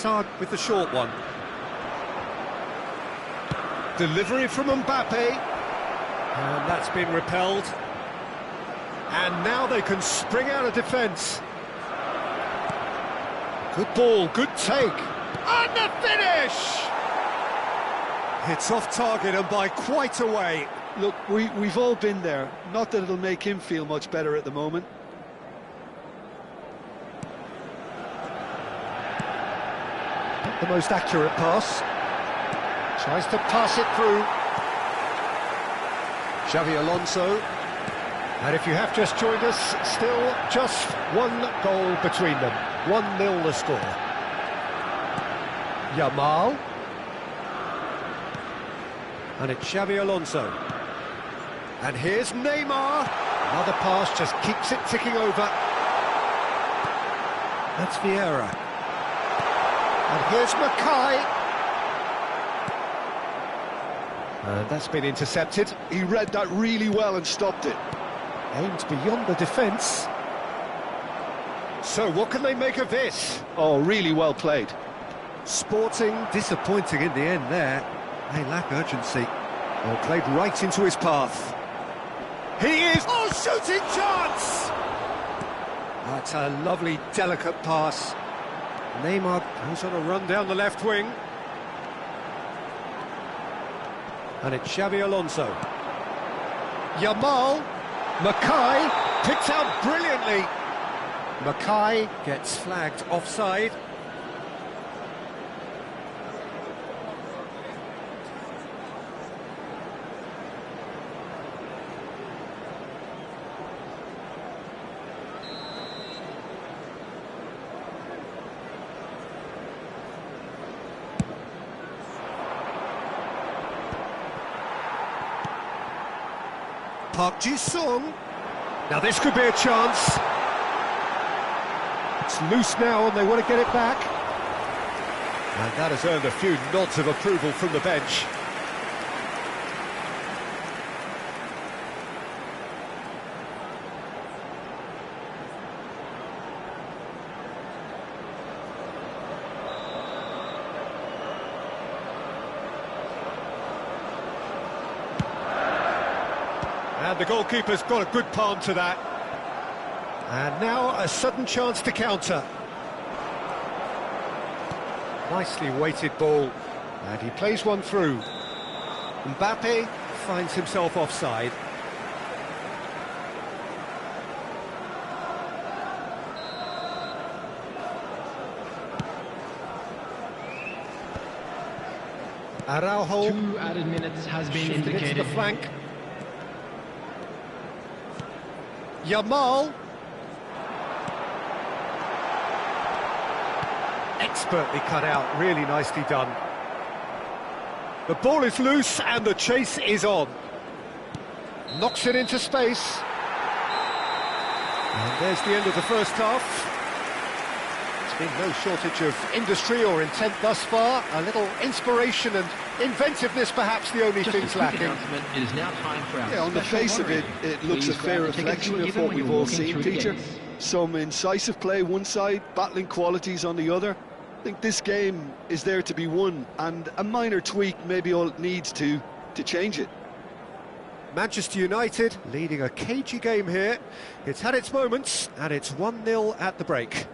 Hazard with the short one. Delivery from Mbappe. And that's been repelled. And now they can spring out of defence. Good ball, good take. And the finish! It's off target and by quite a way. Look, we've all been there. Not that it'll make him feel much better at the moment. Not the most accurate pass. Tries to pass it through. Xavi Alonso. And if you have just joined us, still just one goal between them. 1-0 the score. Yamal. And it's Xavi Alonso. And here's Neymar. Another pass just keeps it ticking over. That's Vieira. And here's Mackay. And that's been intercepted. He read that really well and stopped it. Aimed beyond the defence. So what can they make of this? Oh, really well played. Sporting disappointing in the end there. They lack urgency. Oh, played right into his path. He is... Oh, shooting chance! That's a lovely, delicate pass. Neymar goes on a run down the left wing. And it's Xavi Alonso. Yamal. Mackay picked out brilliantly. Mackay gets flagged offside. Park Ji-sung. Now this could be a chance. It's loose now and they want to get it back. And that has earned a few nods of approval from the bench. And the goalkeeper's got a good palm to that. And now a sudden chance to counter. Nicely weighted ball. And he plays one through. Mbappe finds himself offside. Araujo. 2 added minutes has been indicated. To the flank. Yamal. Expertly cut out, really nicely done. The ball is loose and the chase is on. Knocks it into space. And there's the end of the first half. There's been no shortage of industry or intent thus far. A little inspiration and inventiveness, perhaps the only things lacking. It is now time for our on the face of it, it looks a fair reflection of what we've all seen, Peter. Some incisive play one side, battling qualities on the other. I think this game is there to be won, and a minor tweak maybe all it needs to change it. Manchester United leading a cagey game here. It's had its moments, and it's 1-0 at the break.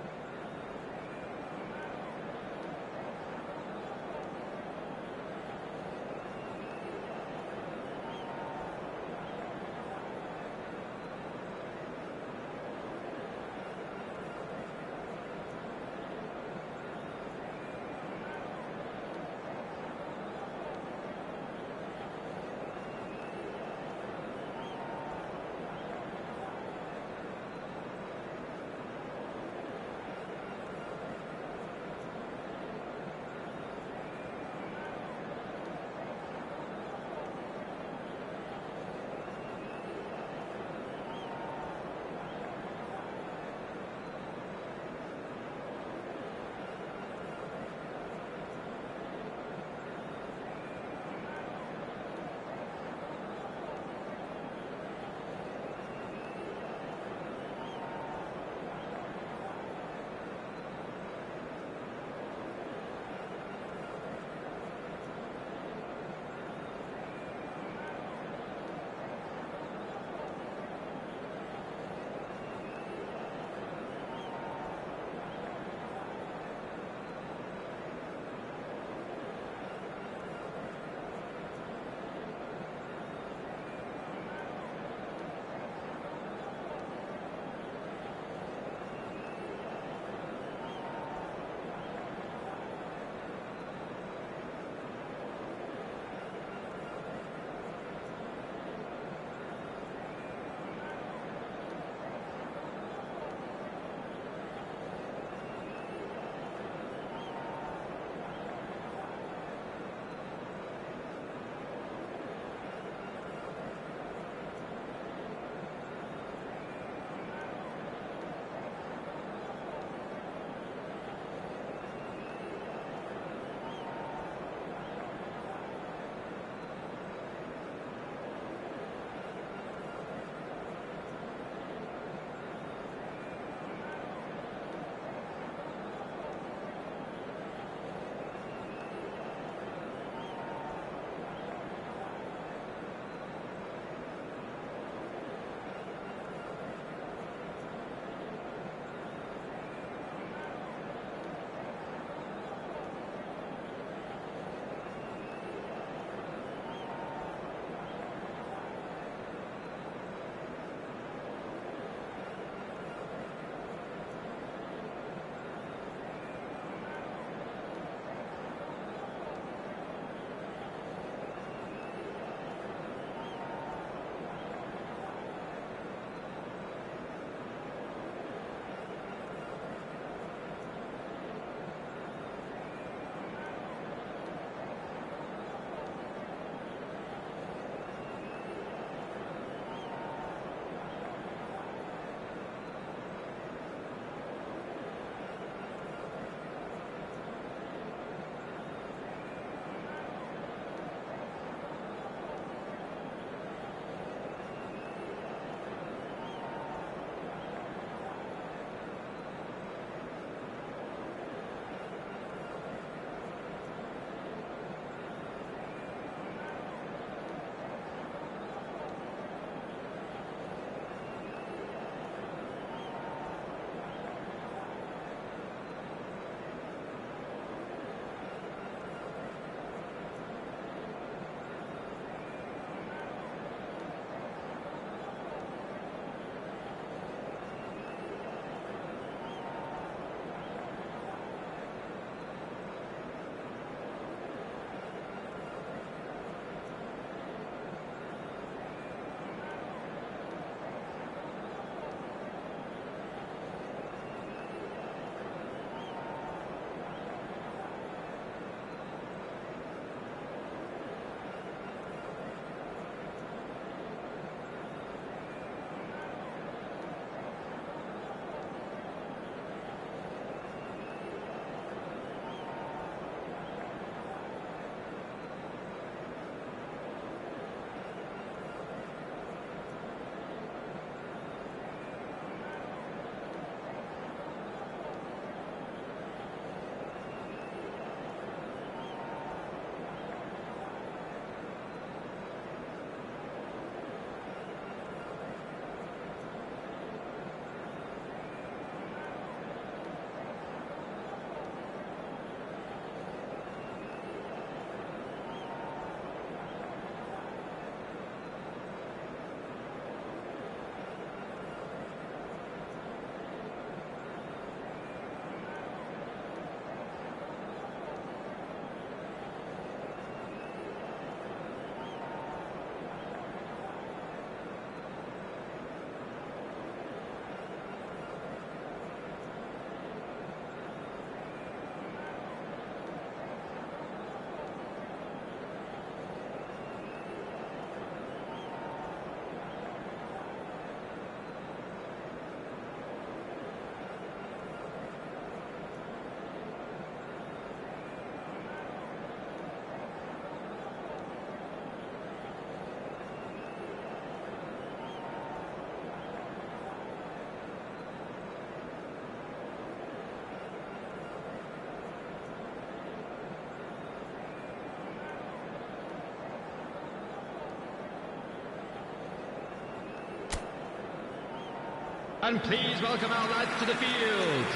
And please welcome our lads to the field.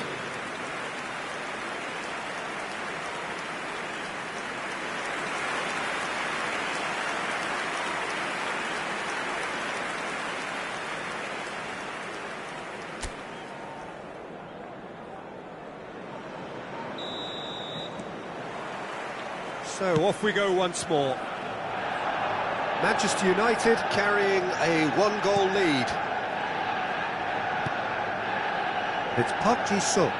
So off we go once more. Manchester United carrying a one-goal lead. It's Park Ji-sung.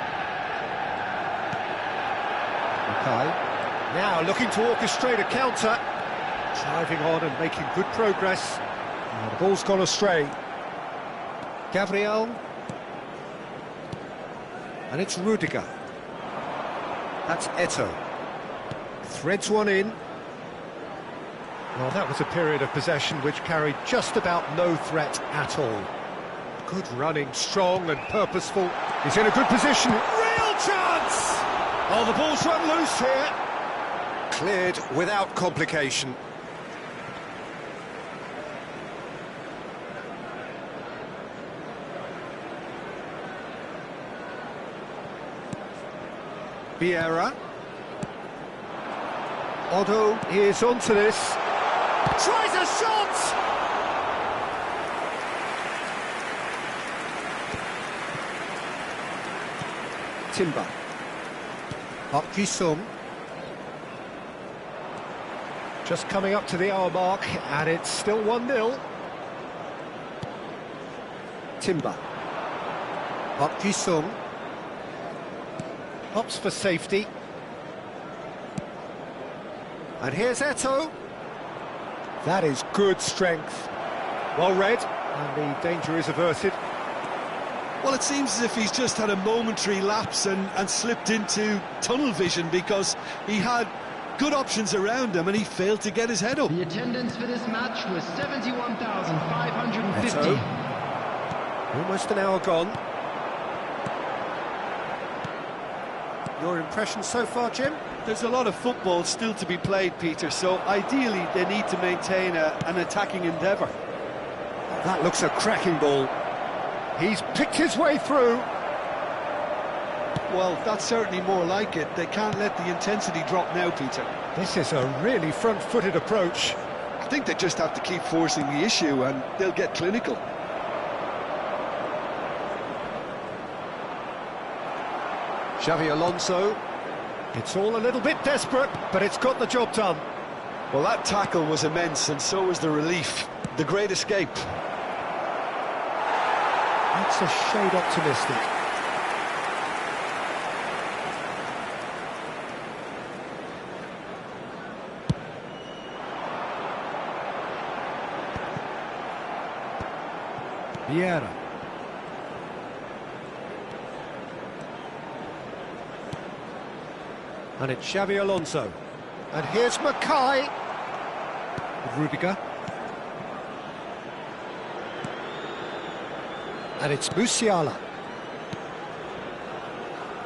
Mackay. Now looking to orchestrate a counter. Driving on and making good progress. Oh, the ball's gone astray. Gabriel. And it's Rudiger. That's Eto'o. Threads one in. Well, that was a period of possession which carried just about no threat at all. Good running, strong and purposeful. He's in a good position. Real chance! Oh, the ball's run loose here. Cleared without complication. Vieira. Otto is onto this. Tries a shot! Timber. Park Ji-sung. Just coming up to the hour mark, and it's still 1-0. Timber. Park Ji-sung. Opts for safety. And here's Eto'o. That is good strength. Well read, and the danger is averted. Well, it seems as if he's just had a momentary lapse and slipped into tunnel vision, because he had good options around him and he failed to get his head up. The attendance for this match was 71,550. Eto'o. Almost an hour gone. Your impression so far, Jim? There's a lot of football still to be played, Peter, so ideally they need to maintain an attacking endeavour. That looks a cracking ball. He's picked his way through. Well, that's certainly more like it. They can't let the intensity drop now, Peter. This is a really front-footed approach. I think they just have to keep forcing the issue and they'll get clinical. Xavi Alonso. It's all a little bit desperate, but it's got the job done. Well, that tackle was immense, and so was the relief. The great escape. That's a shade optimistic. Vieira. And it's Xavi Alonso. And here's Mackay. Rudiger. And it's Musiala.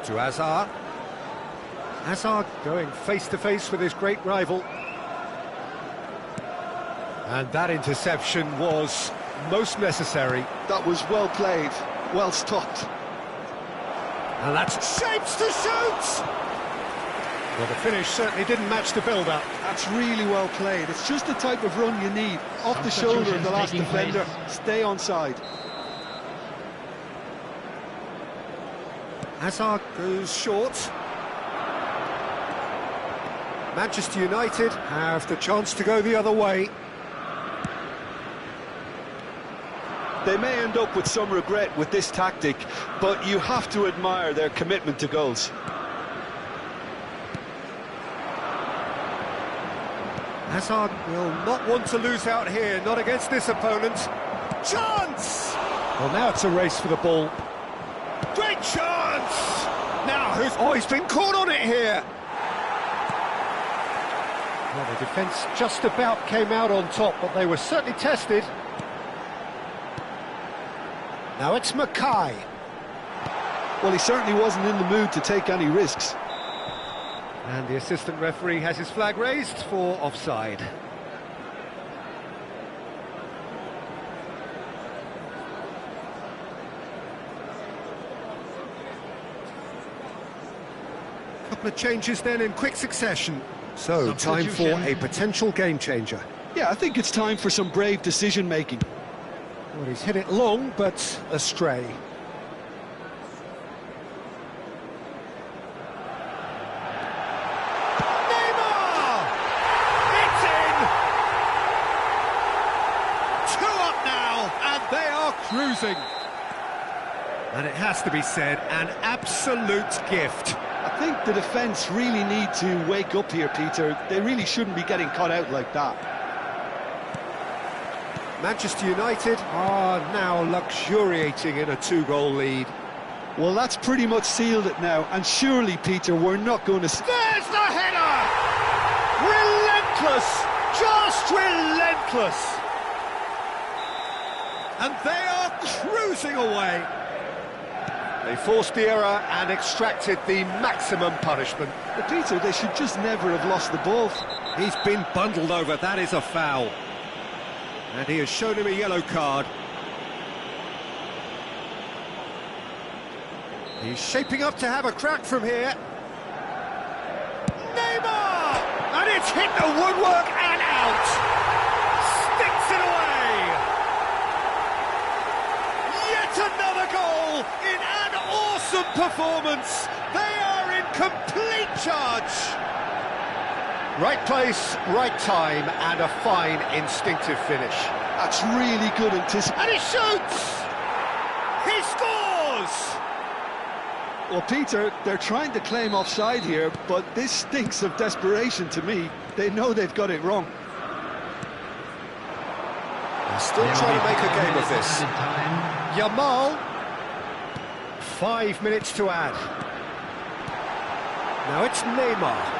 To Hazard. Hazard going face-to-face with his great rival. And that interception was most necessary. That was well played, well stopped. And that's shapes to shoot! Well, the finish certainly didn't match the build-up. That's really well played. It's just the type of run you need. Off the shoulder of the last defender. Stay onside. Hazard goes short. Manchester United have the chance to go the other way. They may end up with some regret with this tactic, but you have to admire their commitment to goals. Hazard will not want to lose out here, not against this opponent. Chance! Well, now it's a race for the ball. Great chance! Now who's... Oh, he's been caught on it here! Well, the defence just about came out on top, but they were certainly tested. Now it's Mackay. Well, he certainly wasn't in the mood to take any risks. And the assistant referee has his flag raised for offside. couple of changes then in quick succession. So, time for a potential game changer. Yeah, I think it's time for some brave decision-making. Well, he's hit it long, but astray. Neymar! It's in! 2 up now, and they are cruising. And it has to be said, an absolute gift. I think the defence really need to wake up here, Peter. They really shouldn't be getting caught out like that. Manchester United are now luxuriating in a 2-goal lead. Well, that's pretty much sealed it now, and surely, Peter, we're not going to... There's the header! Relentless! Just relentless! And they are cruising away. They forced the error and extracted the maximum punishment. But Peter, they should just never have lost the ball. He's been bundled over, that is a foul. And he has shown him a yellow card. He's shaping up to have a crack from here. Neymar! And it's hit the woodwork and out! Sticks it away! Yet another goal in an awesome performance! They are in complete charge! Right place, right time, and a fine instinctive finish. That's really good anticipation. And he shoots! He scores! Well, Peter, they're trying to claim offside here, but this stinks of desperation to me. They know they've got it wrong. They're still trying to make a game of this. Yamal. 5 minutes to add. Now it's Neymar.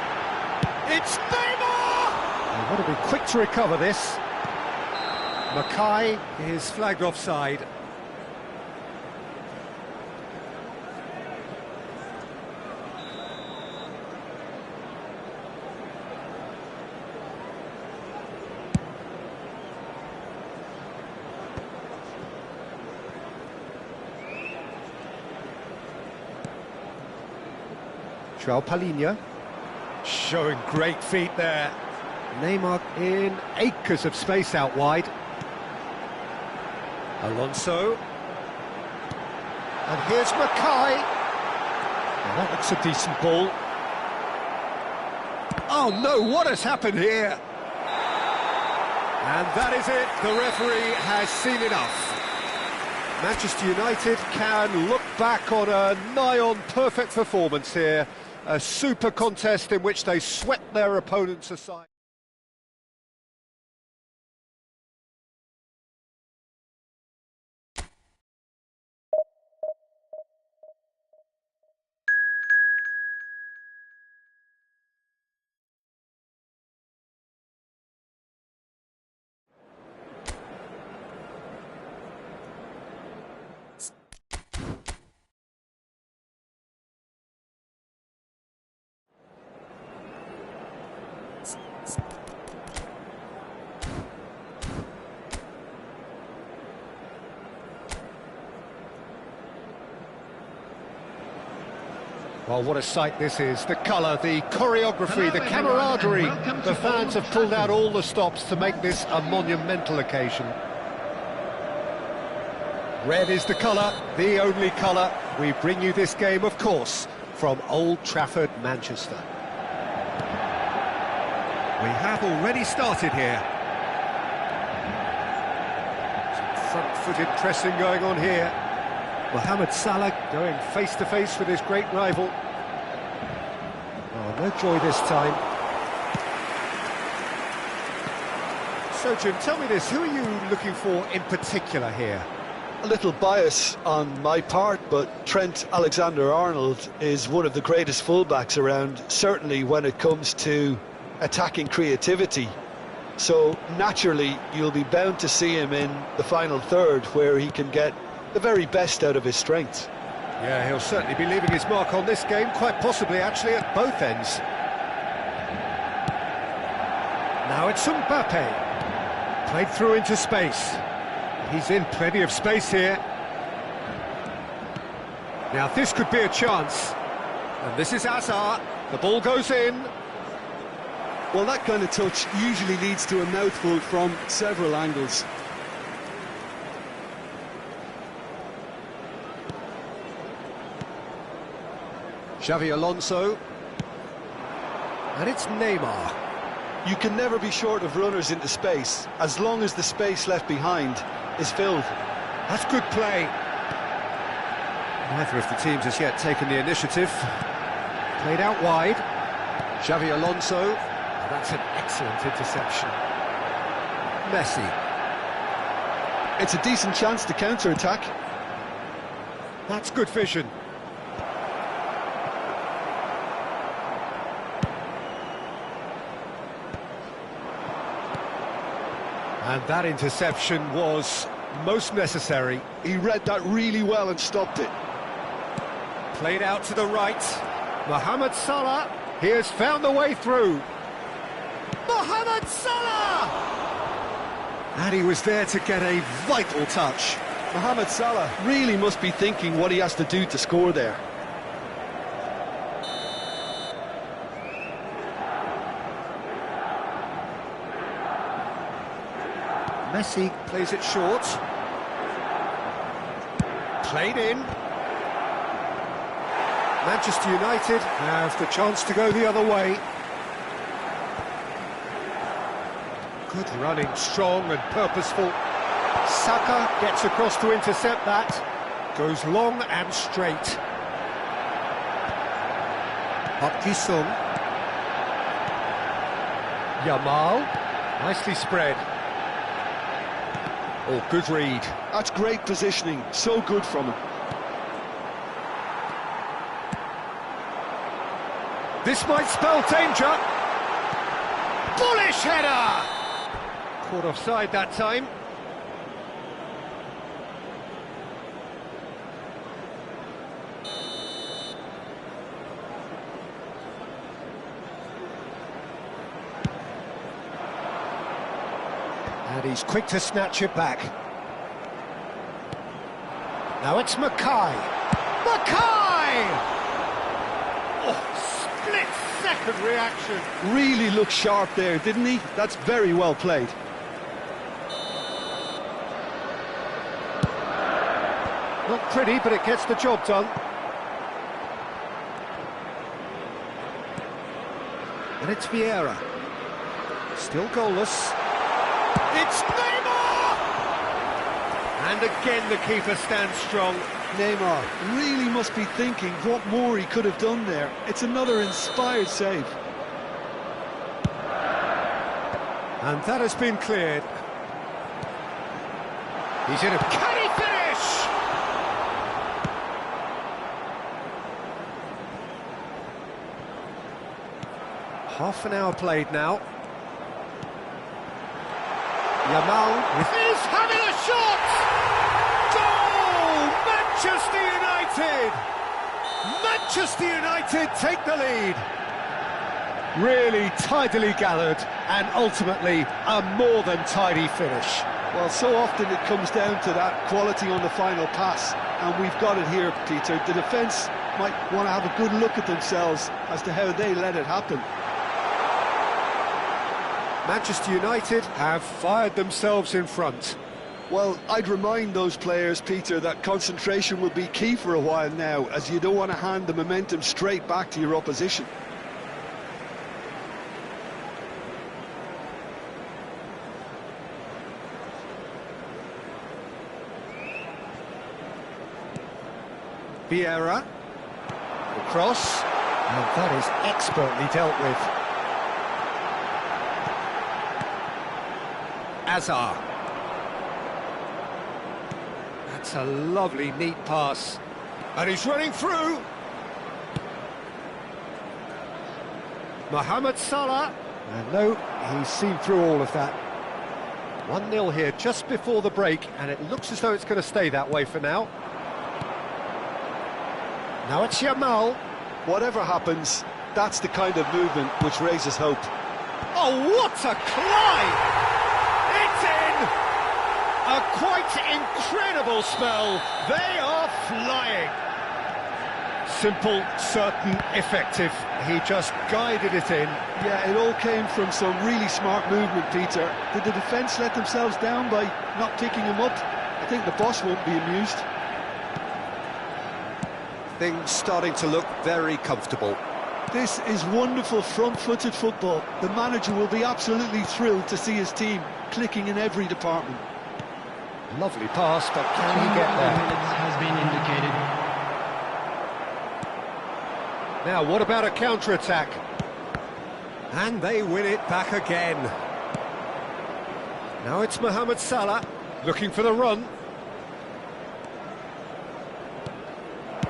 It's Neymar! They've got to be quick to recover this. Mackay is flagged offside. João Palhinha. Showing great feet there. Neymar in acres of space out wide. Alonso. And here's Mackay. Well, that looks a decent ball. Oh no, what has happened here? And that is it. The referee has seen enough. Manchester United can look back on a nigh-on perfect performance here. A super contest in which they swept their opponents aside. Well, what a sight this is. The colour, the choreography, the camaraderie. The fans have pulled out all the stops to make this a monumental occasion. Red is the colour, the only colour. We bring you this game, of course, from Old Trafford, Manchester. We have already started here. Some front-footed pressing going on here. Mohamed Salah going face-to-face with his great rival. Oh, no joy this time. So, Jim, tell me this, who are you looking for in particular here? A little bias on my part, but Trent Alexander-Arnold is one of the greatest fullbacks around, certainly when it comes to attacking creativity. So, naturally, you'll be bound to see him in the final third, where he can get the very best out of his strengths. Yeah, he'll certainly be leaving his mark on this game, quite possibly actually at both ends. Now it's Mbappe, played through into space. He's in plenty of space here. Now this could be a chance, and this is Hazard. The ball goes in. Well, that kind of touch usually leads to a mouthful from several angles. Xavi Alonso. And it's Neymar. You can never be short of runners into space, as long as the space left behind is filled. That's good play. Neither of the teams has yet taken the initiative. Played out wide. Xavi Alonso. That's an excellent interception. Messi. It's a decent chance to counter-attack. That's good vision. And that interception was most necessary. He read that really well and stopped it. Played out to the right. Mohamed Salah, he has found the way through. Mohamed Salah! And he was there to get a vital touch. Mohamed Salah really must be thinking what he has to do to score there. Messi plays it short. Played in. Manchester United have the chance to go the other way. Good running, strong and purposeful. Saka gets across to intercept that. Goes long and straight. Up Ji-sung. Yamal. Nicely spread. Oh, good read. That's great positioning, so good from him. This might spell danger. Bullish header! Caught offside that time. And he's quick to snatch it back. Now it's Mackay. Mackay! Oh, split-second reaction. Really looked sharp there, didn't he? That's very well played. Not pretty, but it gets the job done. And it's Vieira. Still goalless. It's Neymar! And again the keeper stands strong. Neymar really must be thinking what more he could have done there. It's another inspired save. And that has been cleared. He's in a... Can he finish? Half an hour played now. Yamal is having a shot! Goal! Manchester United! Manchester United take the lead. Really tidily gathered and ultimately a more than tidy finish. Well, so often it comes down to that quality on the final pass, and we've got it here, Peter. The defence might want to have a good look at themselves as to how they let it happen. Manchester United have fired themselves in front. Well, I'd remind those players, Peter, that concentration will be key for a while now, as you don't want to hand the momentum straight back to your opposition. Vieira. The cross. And that is expertly dealt with. Azar. That's a lovely, neat pass. And he's running through. Mohamed Salah. And no, he's seen through all of that. 1-0 here just before the break, and it looks as though it's going to stay that way for now. Now it's Yamal. Whatever happens, that's the kind of movement which raises hope. Oh, what a climb! It's in! A quite incredible spell. They are flying. Simple, certain, effective. He just guided it in. Yeah, it all came from some really smart movement, Peter. Did the defence let themselves down by not picking him up? I think the boss won't be amused. Things starting to look very comfortable. This is wonderful front-footed football. The manager will be absolutely thrilled to see his team clicking in every department. Lovely pass, but can he get there? Minutes has been indicated. Now, what about a counter-attack? And they win it back again. Now it's Mohamed Salah, looking for the run.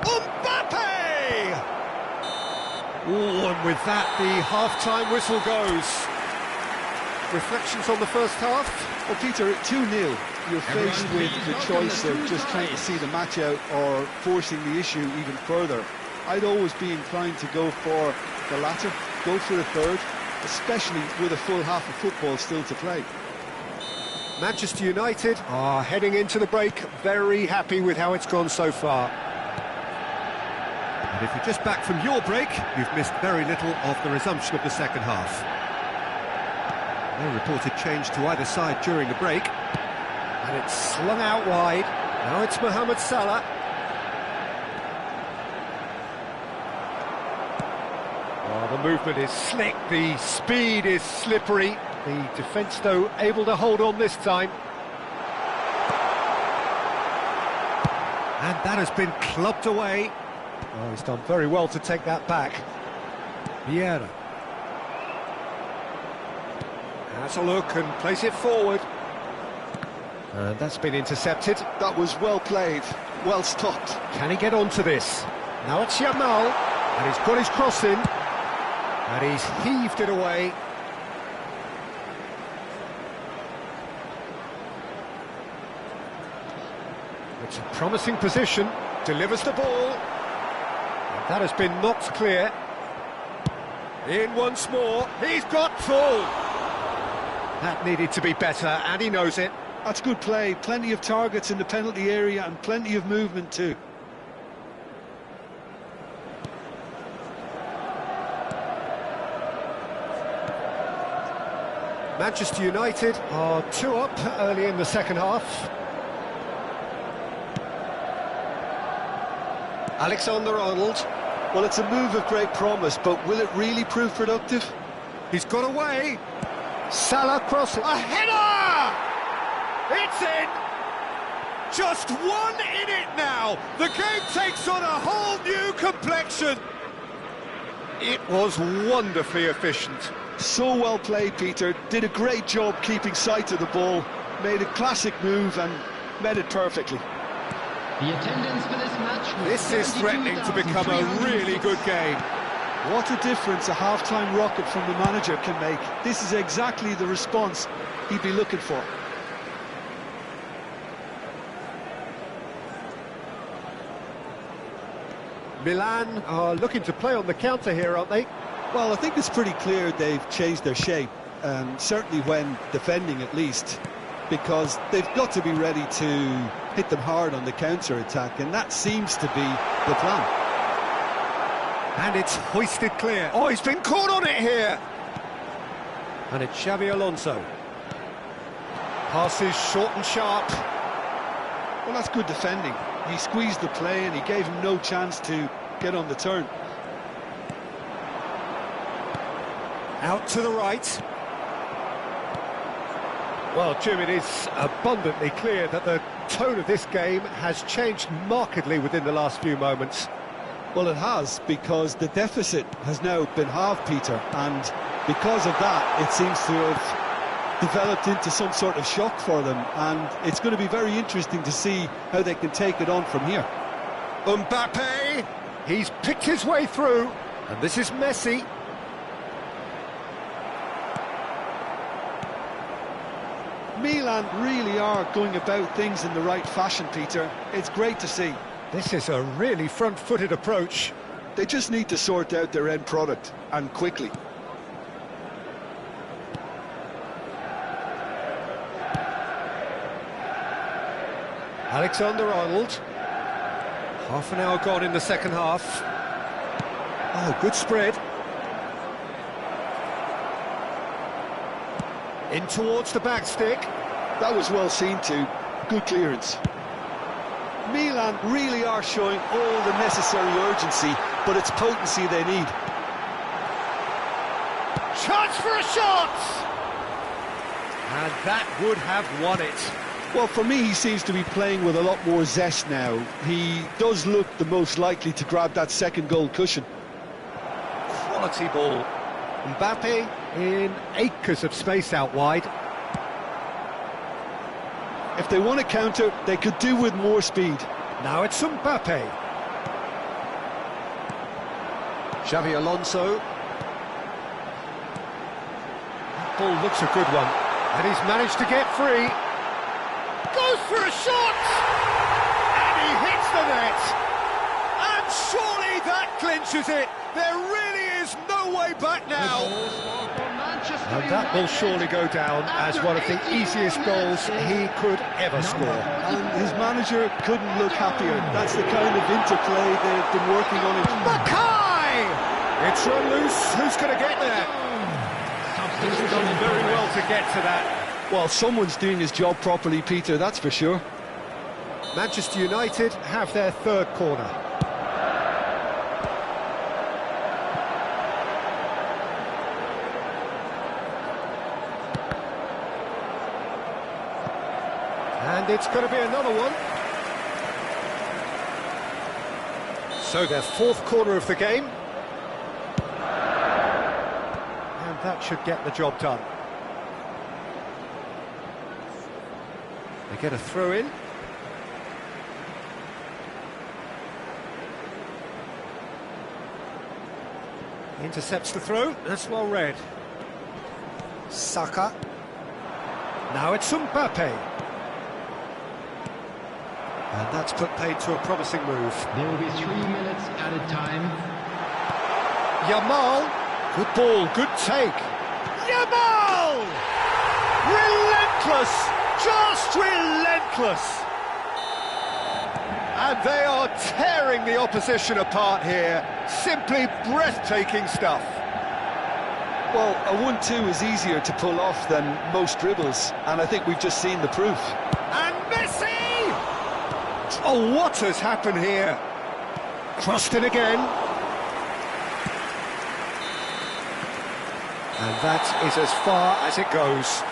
Mbappe! Oh, and with that, the half-time whistle goes. Reflections on the first half? Well, Peter, 2-0. You're faced with the choice of just trying to see the match out or forcing the issue even further. I'd always be inclined to go for the latter, go for the third, especially with a full half of football still to play. Manchester United are heading into the break, very happy with how it's gone so far. And if you're just back from your break, you've missed very little of the resumption of the second half. No reported change to either side during the break. And it's slung out wide. Now it's Mohamed Salah. Oh, the movement is slick, the speed is slippery. The defence, though, able to hold on this time. And that has been clubbed away. Oh, he's done very well to take that back. Vieira. Has a look and plays it forward. And that's been intercepted. That was well played, well stopped. Can he get onto this? Now it's Yamal, and he's got his cross in. And he's heaved it away. It's a promising position, delivers the ball. And that has been knocked clear. In once more, he's got full. That needed to be better, and he knows it. That's good play, plenty of targets in the penalty area and plenty of movement too. Manchester United are 2 up early in the second half. Alexander-Arnold. Well, it's a move of great promise, but will it really prove productive? He's got away. Salah crossing. A header! It's in! Just one in it now. The game takes on a whole new complexion. It was wonderfully efficient. So well played, Peter. Did a great job keeping sight of the ball. Made a classic move and met it perfectly. The attendance for this match was This is threatening to become a really good game. What a difference a half-time rocket from the manager can make. This is exactly the response he'd be looking for. Milan are looking to play on the counter here, aren't they? Well, I think it's pretty clear they've changed their shape, certainly when defending at least, because they've got to be ready to hit them hard on the counter-attack, and that seems to be the plan. And it's hoisted clear. Oh, he's been caught on it here. And it's Xabi Alonso. Passes short and sharp. Well, that's good defending. He squeezed the play and he gave him no chance to get on the turn. Out to the right. Well, Jim, it is abundantly clear that the tone of this game has changed markedly within the last few moments. Well, it has, because the deficit has now been halved, Peter, and because of that, it seems to have developed into some sort of shock for them, and it's going to be very interesting to see how they can take it on from here. Mbappe, he's picked his way through, and this is Messi. Milan really are going about things in the right fashion, Peter. It's great to see. This is a really front-footed approach. They just need to sort out their end product, and quickly. Alexander-Arnold. Half an hour gone in the second half. Oh, good spread. In towards the back stick. That was well seen too. Good clearance. Milan really are showing all the necessary urgency, but it's potency they need. Chance for a shot! And that would have won it. Well, for me, he seems to be playing with a lot more zest now. He does look the most likely to grab that second goal cushion. Quality ball. Mbappe in acres of space out wide. If they want to counter, they could do with more speed. Now it's Mbappe. Xavi Alonso. Ball looks a good one, and he's managed to get free. Goes for a shot! And he hits the net! And surely that clinches it! There really is no way back now! And that will surely go down as one of the easiest goals he could ever score. And his manager couldn't look happier. That's the kind of interplay they've been working on. Mackay! It's run loose. Who's going to get there? He's done very well to get to that. Well, someone's doing his job properly, Peter, that's for sure. Manchester United have their third corner. And it's going to be another one. So their fourth corner of the game. And that should get the job done. They get a throw in. Intercepts the throw. That's well read. Saka. Now it's Mbappe. And that's put paid to a promising move. There will be 3 minutes added time. Yamal. Good ball, good take. Yamal! Relentless! Just relentless! And they are tearing the opposition apart here. Simply breathtaking stuff. Well, a 1-2 is easier to pull off than most dribbles, and I think we've just seen the proof. And Messi! Oh, what has happened here? Crossed in again. And that is as far as it goes.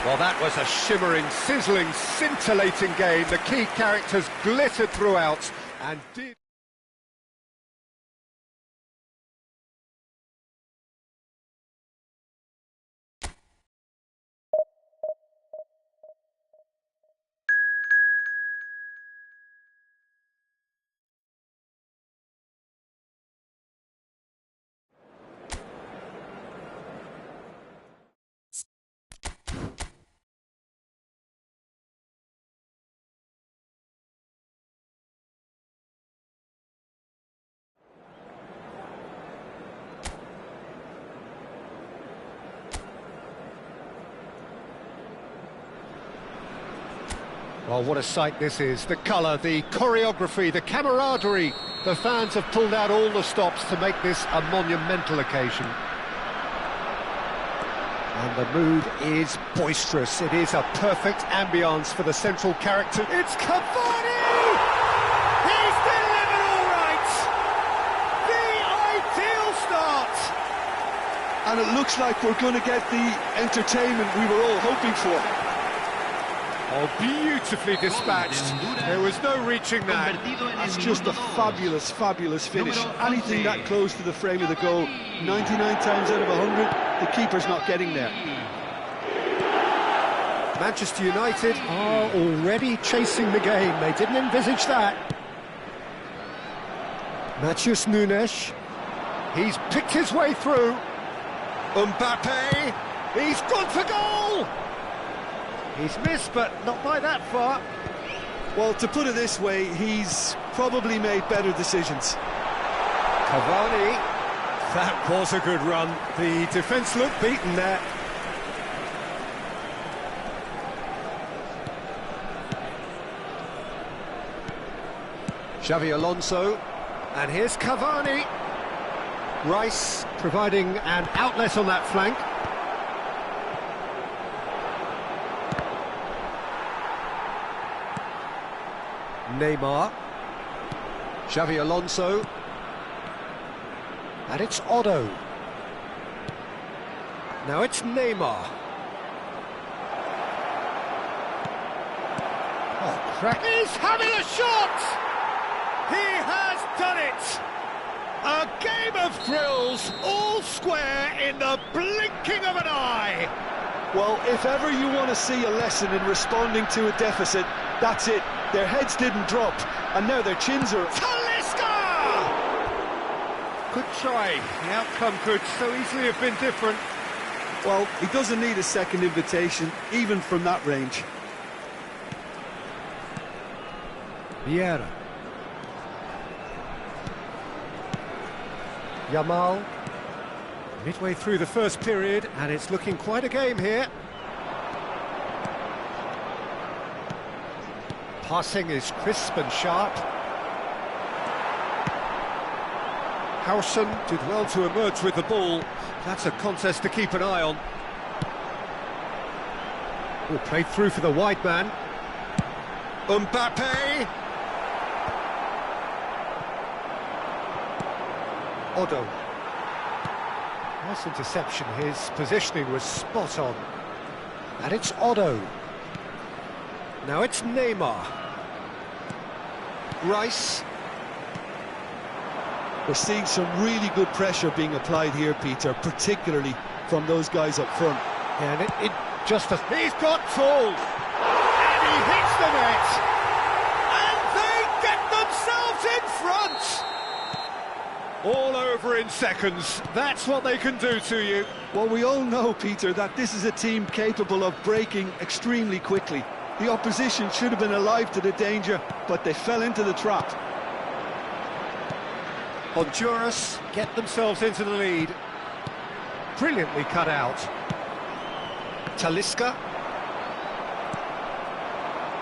Well, that was a shimmering, sizzling, scintillating game. The key characters glittered throughout and did... Well, what a sight this is. The colour, the choreography, the camaraderie. The fans have pulled out all the stops to make this a monumental occasion. And the mood is boisterous. It is a perfect ambience for the central character. It's Cavani! He's delivered all right! The ideal start! And it looks like we're going to get the entertainment we were all hoping for. Oh, beautifully dispatched. There was no reaching that. That's just a fabulous, fabulous finish. Anything that close to the frame of the goal, 99 times out of 100, the keeper's not getting there. Manchester United are already chasing the game. They didn't envisage that. Matheus Nunes. He's picked his way through. Mbappe. He's gone for goal. He's missed, but not by that far. Well, to put it this way, he's probably made better decisions. Cavani. That was a good run. The defence looked beaten there. Xavi Alonso. And here's Cavani. Rice providing an outlet on that flank. Neymar. Xavi Alonso. And it's Otto. Now it's Neymar. Oh, crack. He's having a shot! He has done it! A game of thrills, all square in the blinking of an eye! Well, if ever you want to see a lesson in responding to a deficit, that's it. Their heads didn't drop, and now their chins are... Talisca! Good try. The outcome could so easily have been different. Well, he doesn't need a second invitation, even from that range. Vieira. Yamal. Midway through the first period, and it's looking quite a game here. Passing is crisp and sharp. Howson did well to emerge with the ball. That's a contest to keep an eye on. Oh, played through for the wide man. Mbappe! Otto. Nice interception, his positioning was spot on. And it's Otto. Now it's Neymar. Rice. We're seeing some really good pressure being applied here, Peter, particularly from those guys up front. And it just... He's got tall! And he hits the net! And they get themselves in front! All over in seconds. That's what they can do to you. Well, we all know, Peter, that this is a team capable of breaking extremely quickly. The opposition should have been alive to the danger, but they fell into the trap. Honduras get themselves into the lead. Brilliantly cut out. Talisca.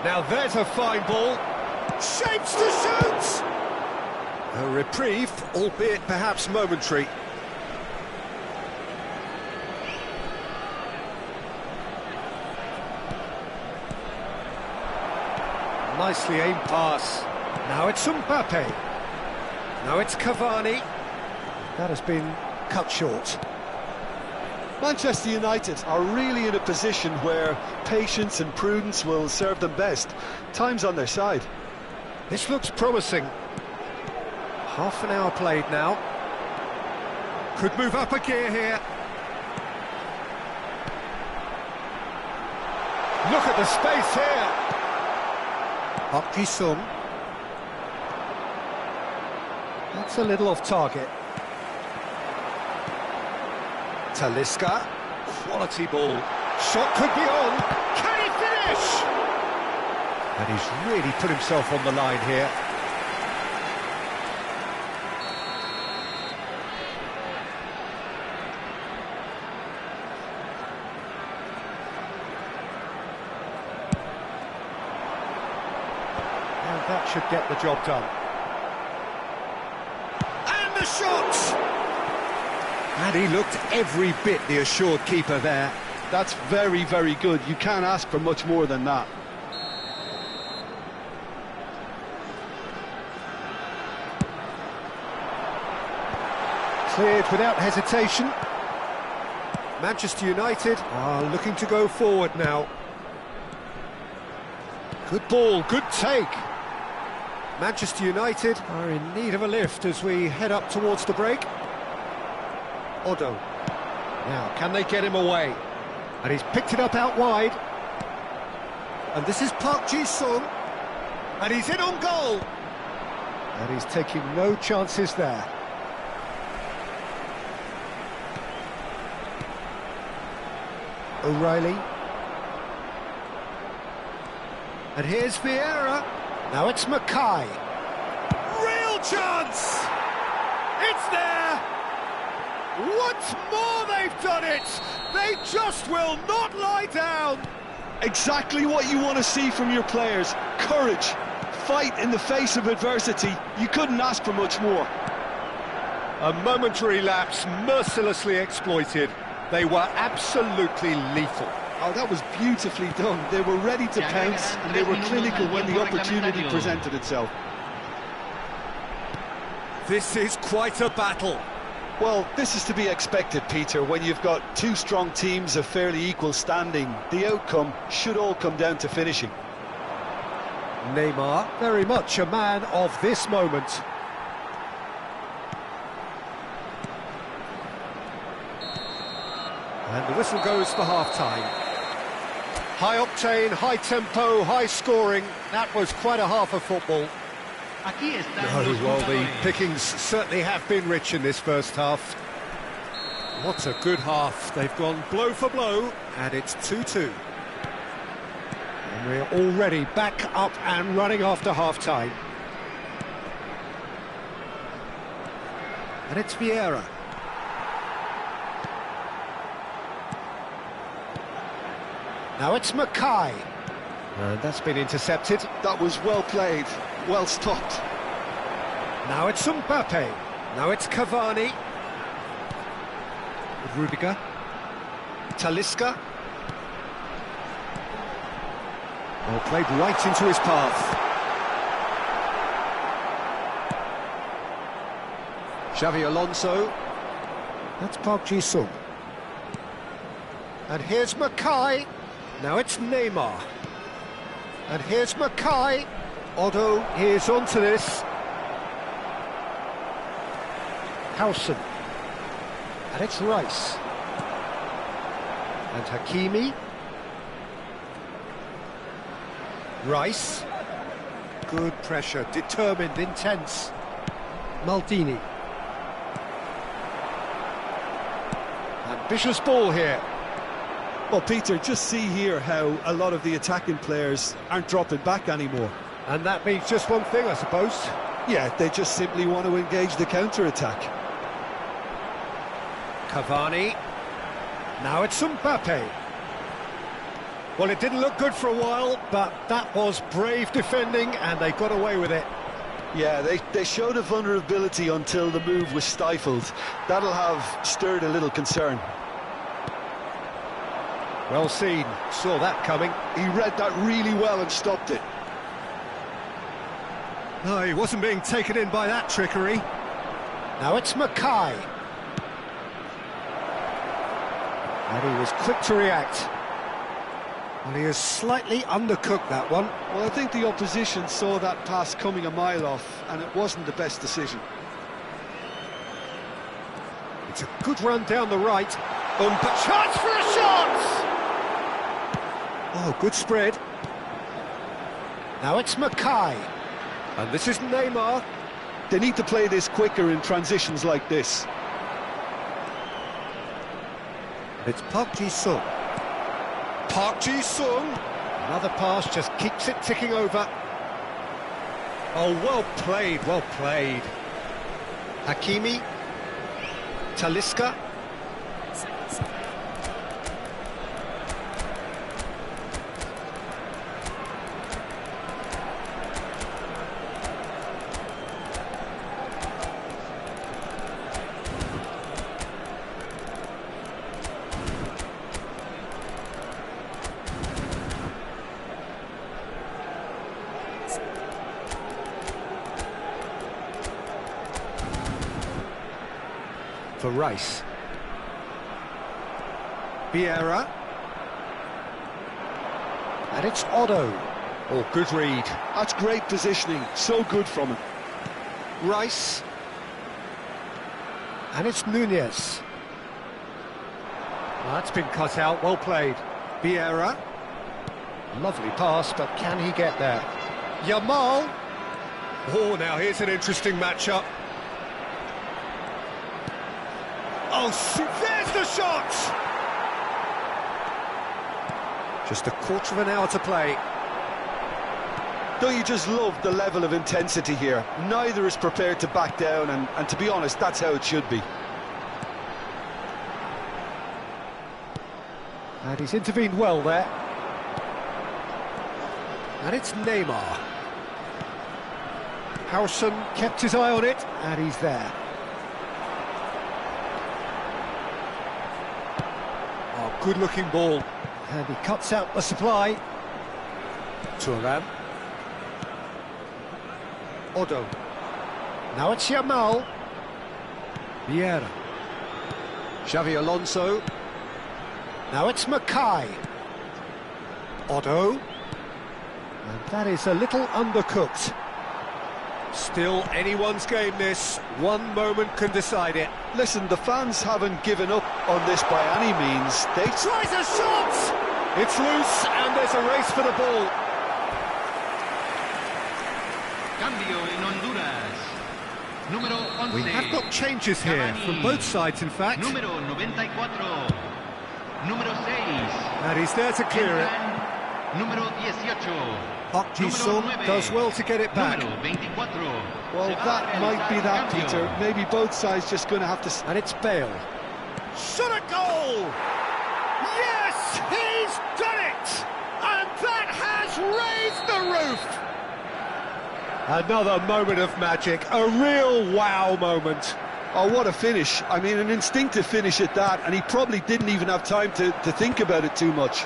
Now there's a fine ball. Shapes to shoot! A reprieve, albeit perhaps momentary. Nicely aimed pass. Now it's Mbappe. Now it's Cavani. That has been cut short. Manchester United are really in a position where patience and prudence will serve them best. Time's on their side. This looks promising. Half an hour played now. Could move up a gear here. Look at the space here. Park Ji-sung. That's a little off target. Talisca. Quality ball. Shot could be on. Can he finish? And he's really put himself on the line here. And that should get the job done. And the shot! And he looked every bit the assured keeper there. That's very, very good. You can't ask for much more than that. Cleared without hesitation. Manchester United are looking to go forward now. Good ball, good take. Manchester United are in need of a lift as we head up towards the break. Otto. Now, can they get him away? And he's picked it up out wide. And this is Park Ji-sung. And he's in on goal. And he's taking no chances there. O'Reilly. And here's Vieira. Now it's Mackay. Real chance! It's there! Once more they've done it! They just will not lie down! Exactly what you want to see from your players. Courage. Fight in the face of adversity. You couldn't ask for much more. A momentary lapse mercilessly exploited. They were absolutely lethal. Oh, that was beautifully done. They were ready to pounce and they were clinical when the opportunity presented itself. This is quite a battle. Well, this is to be expected, Peter. When you've got two strong teams of fairly equal standing, the outcome should all come down to finishing. Neymar, very much a man of this moment. And the whistle goes for half-time. High octane, high tempo, high scoring. That was quite a half of football. No, well, the pickings certainly have been rich in this first half. What a good half. They've gone blow for blow, and it's 2-2. And we're already back up and running after half-time. And it's Vieira. Now it's Mackay. And that's been intercepted. That was well played, well stopped. Now it's Mbappe. Now it's Cavani. Rudiger. Talisca. Oh, played right into his path. Xavi Alonso. That's Park Ji-sung. And here's Mackay. Now it's Neymar. And here's Mackay. Otto is onto this. Howson. And it's Rice. And Hakimi. Rice. Good pressure, determined, intense. Maldini. Ambitious ball here. Well, Peter, just see here how a lot of the attacking players aren't dropping back anymore. And that means just one thing, I suppose. Yeah, they just simply want to engage the counter-attack. Cavani. Now it's Mbappe. Well, it didn't look good for a while, but that was brave defending, and they got away with it. Yeah, they showed a vulnerability until the move was stifled. That'll have stirred a little concern. Well seen, saw that coming. He read that really well and stopped it. No, he wasn't being taken in by that trickery. Now it's Mackay. And he was quick to react. Well, he has slightly undercooked that one. Well, I think the opposition saw that pass coming a mile off, and it wasn't the best decision. It's a good run down the right. Chance for a shot! Oh, good spread. Now it's Mackay. And this is Neymar. They need to play this quicker in transitions like this. It's Park Ji-sung. Park Ji-sung. Another pass, just keeps it ticking over. Oh, well played, well played. Hakimi. Talisca. For Rice. Vieira. And it's Otto. Oh, good read. That's great positioning, so good from him. Rice. And it's Nunez. Well, that's been cut out, well played. Vieira. Lovely pass, but can he get there? Yamal. Oh, now here's an interesting matchup. Oh, there's the shot! Just a quarter of an hour to play. Don't you just love the level of intensity here? Neither is prepared to back down, and to be honest, that's how it should be. And he's intervened well there. And it's Neymar. Howson kept his eye on it, and he's there. Oh, good-looking ball. And he cuts out the supply. Turan. Odo. Now it's Yamal. Vieira. Xavi Alonso. Now it's Mackay. Odo. And that is a little undercooked. Still anyone's game this. One moment can decide it. Listen, the fans haven't given up on this by any means. They Tries a shot! It's loose and there's a race for the ball. Cambio en Honduras. Número 11. We have got changes here Cavani. from both sides, in fact. Número 94. Número 6. And he's there to clear it. Número 18. Park Ji-sung does well to get it back. Número 24. Well, that might be that, Peter. Maybe both sides just going to have to... And it's Bale. Shot a goal! Yes, he's done it! And that has raised the roof! Another moment of magic, a real wow moment. Oh, what a finish. I mean, an instinctive finish at that, and he probably didn't even have time to think about it too much.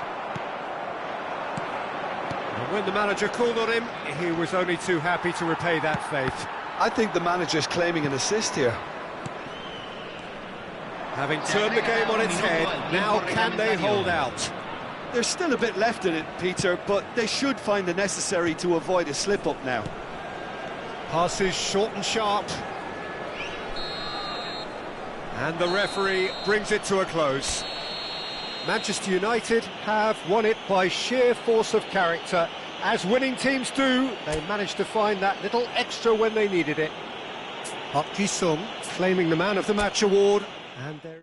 And when the manager called on him, he was only too happy to repay that faith. I think the manager's claiming an assist here. Having turned the game on its head, now can they hold out? There's still a bit left in it, Peter, but they should find the necessary to avoid a slip-up now. Passes short and sharp. And the referee brings it to a close. Manchester United have won it by sheer force of character. As winning teams do, they managed to find that little extra when they needed it. Park Ji-sung claiming the Man of the Match award. And there...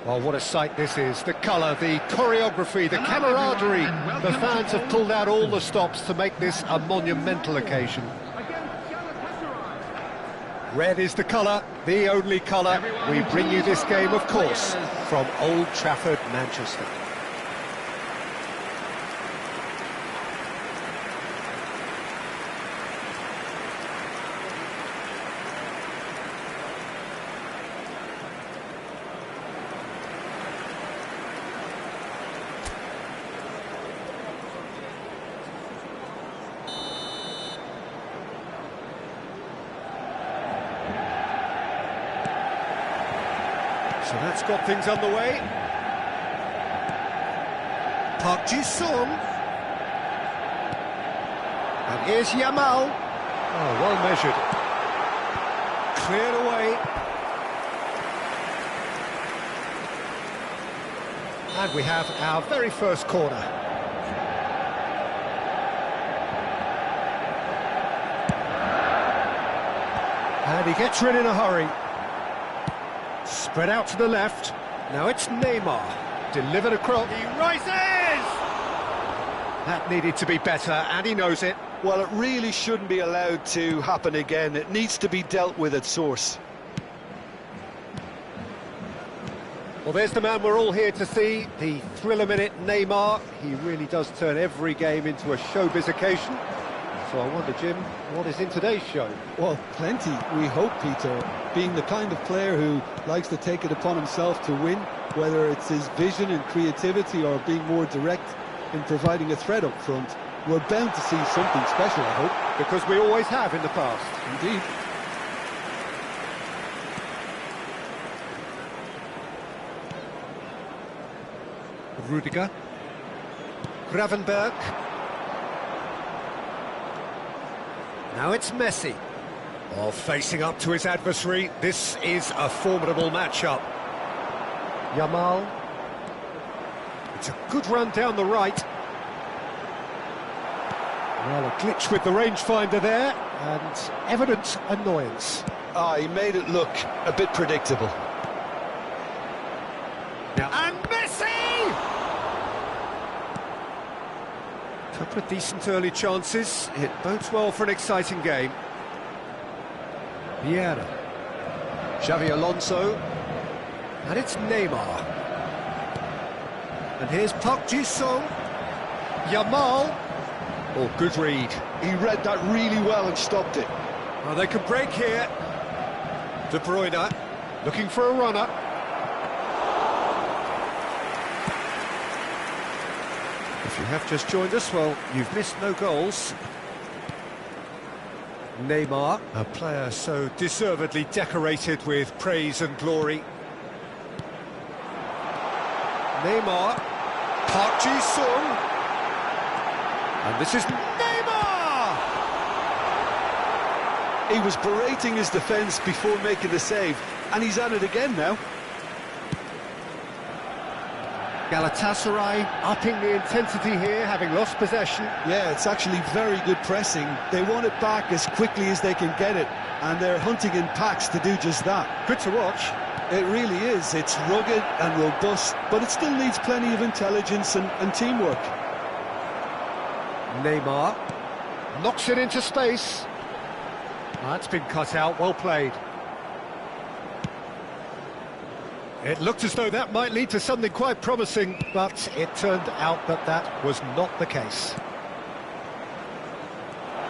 Well, what a sight this is. The colour, the choreography, the camaraderie. The fans have pulled out all the stops to make this a monumental occasion. Red is the colour, the only colour. We bring you this game, of course, from Old Trafford, Manchester. So that's got things underway. Park Ji-sung. And here's Yamal. Oh, well measured. Cleared away. And we have our very first corner. And he gets rid in a hurry. Spread out to the left. Now it's Neymar. Delivered across. He rises! That needed to be better, and he knows it. Well, it really shouldn't be allowed to happen again. It needs to be dealt with at source. Well, there's the man we're all here to see, the thriller-minute Neymar. He really does turn every game into a showbiz occasion. So I wonder, Jim, what is in today's show? Well, plenty, we hope, Peter. Being the kind of player who likes to take it upon himself to win, whether it's his vision and creativity or being more direct in providing a threat up front, we're bound to see something special, I hope. Because we always have in the past. Indeed. Rudiger. Gravenberg. Now it's Messi. Well, facing up to his adversary, this is a formidable matchup. Yamal. It's a good run down the right. Well, a glitch with the rangefinder there, and evident annoyance. He made it look a bit predictable. Now, and Messi! Couple of decent early chances. It bodes well for an exciting game. Vieira. Xavi Alonso. And it's Neymar. And here's Park Ji-sung. Yamal. Oh, good read. He read that really well and stopped it. Well, they can break here. De Bruyne looking for a runner. If you have just joined us, well, you've missed no goals. Neymar, a player so deservedly decorated with praise and glory. Neymar, Park Ji-sung, and this is Neymar! He was berating his defence before making the save, and he's at it again now. Galatasaray upping the intensity here, having lost possession. Yeah, it's actually very good pressing. They want it back as quickly as they can get it, and they're hunting in packs to do just that. Good to watch. It really is. It's rugged and robust, but it still needs plenty of intelligence and teamwork. Neymar knocks it into space. That's been cut out, well played. It looked as though that might lead to something quite promising, but it turned out that that was not the case.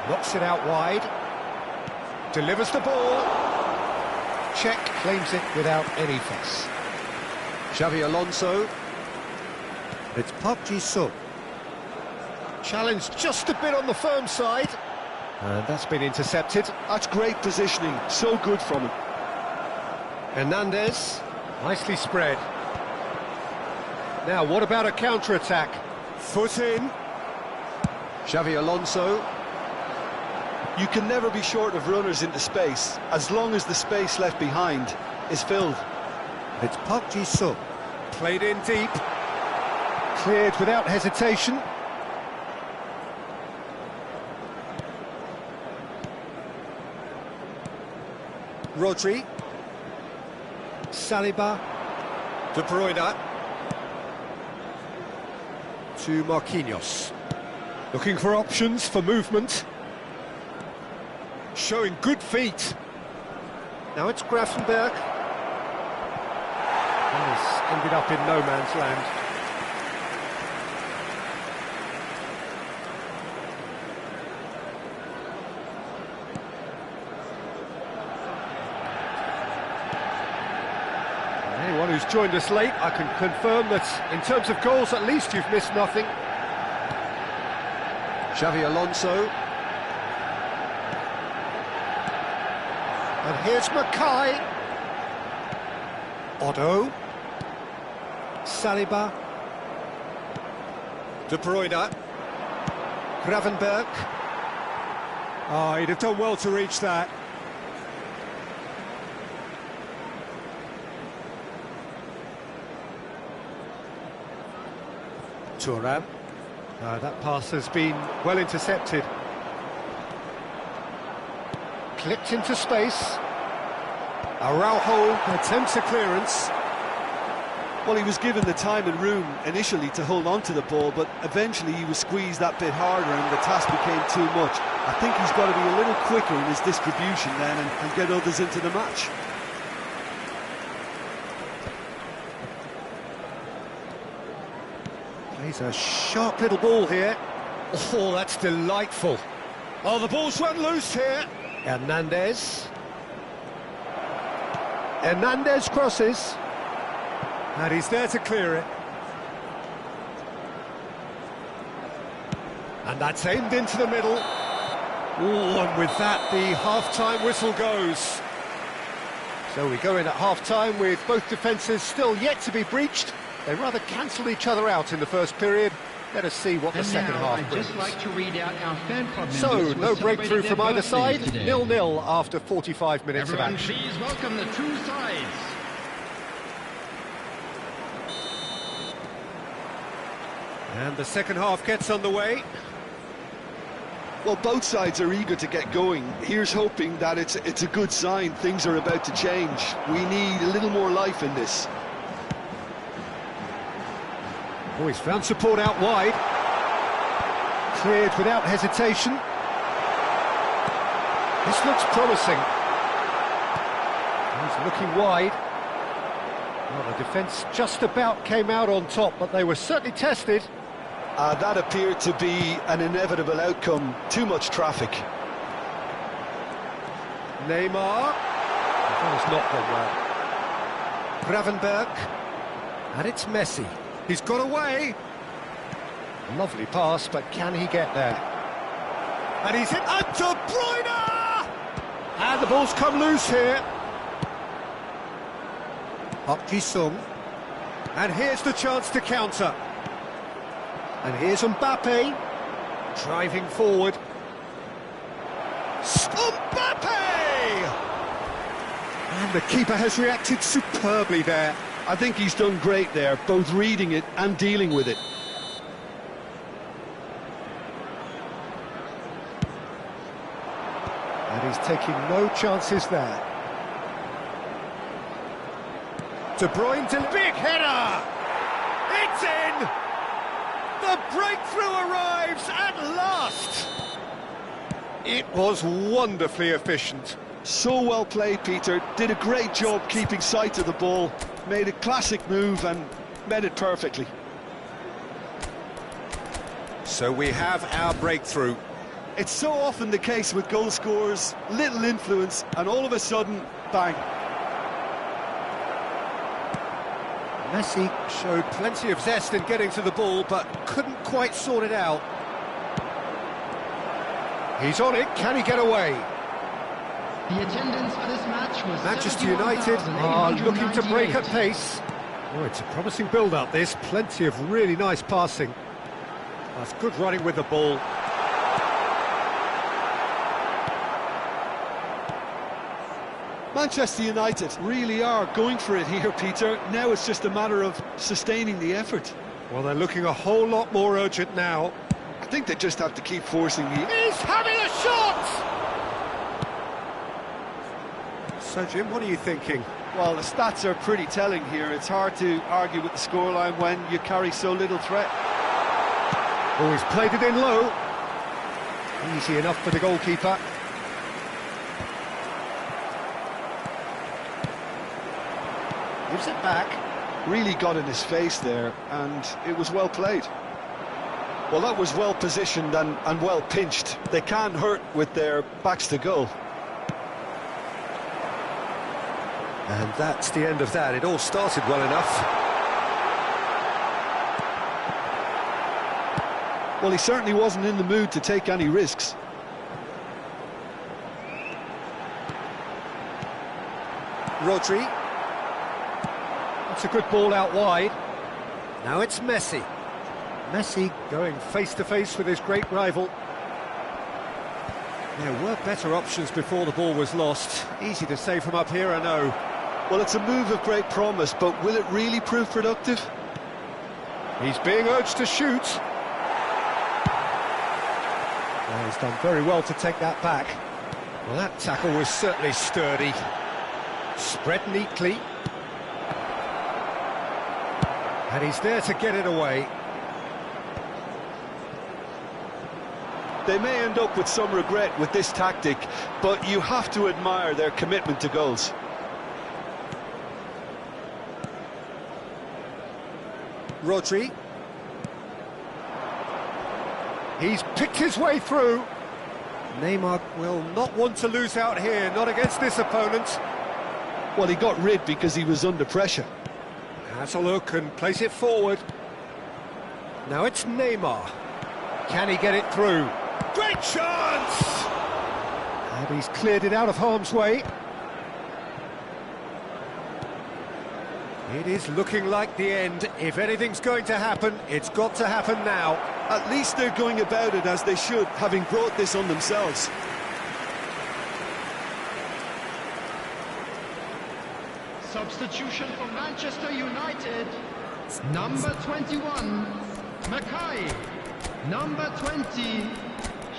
Knocks it out wide. Delivers the ball. Czech claims it without any fuss. Xavi Alonso. It's Park Ji-sung. Challenged just a bit on the firm side. And that's been intercepted. That's great positioning, so good from him. Hernandez. Nicely spread. Now, what about a counter-attack? Foot in. Xavi Alonso. You can never be short of runners into space, as long as the space left behind is filled. It's Park Ji-sung. Played in deep. Cleared without hesitation. Rodri. Saliba. De Bruyne. To Marquinhos. Looking for options for movement. Showing good feet. Now it's Gravenberg. And he's ended up in no man's land. Anyone who's joined us late, I can confirm that in terms of goals, at least you've missed nothing. Xavi Alonso. And here's Mackay. Otto. Saliba. De Bruyne. Gravenberg. Oh, he'd have done well to reach that. Thuram. That pass has been well intercepted. Clipped into space. Araujo attempts a clearance. Well, he was given the time and room initially to hold on to the ball, but eventually he was squeezed that bit harder and the task became too much. I think he's got to be a little quicker in his distribution then and get others into the match. Plays a sharp little ball here. Oh, that's delightful. Oh, the ball's run loose here. Hernandez. Hernandez crosses. And he's there to clear it. And that's aimed into the middle. Oh, and with that, the half-time whistle goes. So we go in at half-time with both defences still yet to be breached. They rather cancelled each other out in the first period. Let us see what the second half brings. I'd just like to read out our fan club members. So, no breakthrough from either side. Today. 0-0 after 45 minutes Everyone, of action. please welcome the two sides. And the second half gets underway. Well, both sides are eager to get going. Here's hoping that it's a good sign. Things are about to change. We need a little more life in this. Oh, he's found support out wide. Cleared without hesitation. This looks promising. He's looking wide. Well, the defence just about came out on top, but they were certainly tested. That appeared to be an inevitable outcome. Too much traffic. Neymar. That has not gone well. Gravenberg. And it's Messi. He's got away. Lovely pass, but can he get there? And he's hit. And De Bruyne! And the ball's come loose here. Park Ji-sung. And here's the chance to counter. And here's Mbappe. Driving forward. Mbappe! And the keeper has reacted superbly there. I think he's done great there, both reading it and dealing with it. And he's taking no chances there. De Bruyne to big header! It's in! The breakthrough arrives at last! It was wonderfully efficient. So well played, Peter. Did a great job keeping sight of the ball. Made a classic move and met it perfectly. So we have our breakthrough. It's so often the case with goal scorers, little influence, and all of a sudden, bang. Messi showed plenty of zest in getting to the ball, but couldn't quite sort it out. He's on it, can he get away? The attendance for this match was Manchester United are looking to break at pace. Oh, it's a promising build-up, this. Plenty of really nice passing. That's good running with the ball. Manchester United really are going for it here, Peter. Now it's just a matter of sustaining the effort. Well, they're looking a whole lot more urgent now. I think they just have to keep forcing the... He's having a shot! So, Jim, what are you thinking? Well, the stats are pretty telling here. It's hard to argue with the scoreline when you carry so little threat. Oh, he's played it in low. Easy enough for the goalkeeper. Gives it back. Really got in his face there, and it was well played. Well, that was well positioned and well pinched. They can't hurt with their backs to goal. And that's the end of that. It all started well enough. Well, he certainly wasn't in the mood to take any risks. Rodri. That's a good ball out wide. Now it's Messi. Messi going face-to-face with his great rival. There were better options before the ball was lost. Easy to say from up here, I know. Well, it's a move of great promise, but will it really prove productive? He's being urged to shoot. Well, he's done very well to take that back. Well, that tackle was certainly sturdy. Spread neatly. And he's there to get it away. They may end up with some regret with this tactic, but you have to admire their commitment to goals. Rodri. He's picked his way through. Neymar will not want to lose out here, not against this opponent. Well, he got rid because he was under pressure. Has a look and plays it forward. Now it's Neymar. Can he get it through? Great chance! And he's cleared it out of harm's way. It is looking like the end. If anything's going to happen, it's got to happen now. At least they're going about it as they should, having brought this on themselves. Substitution for Manchester United. Number 21, Mackay. Number 20,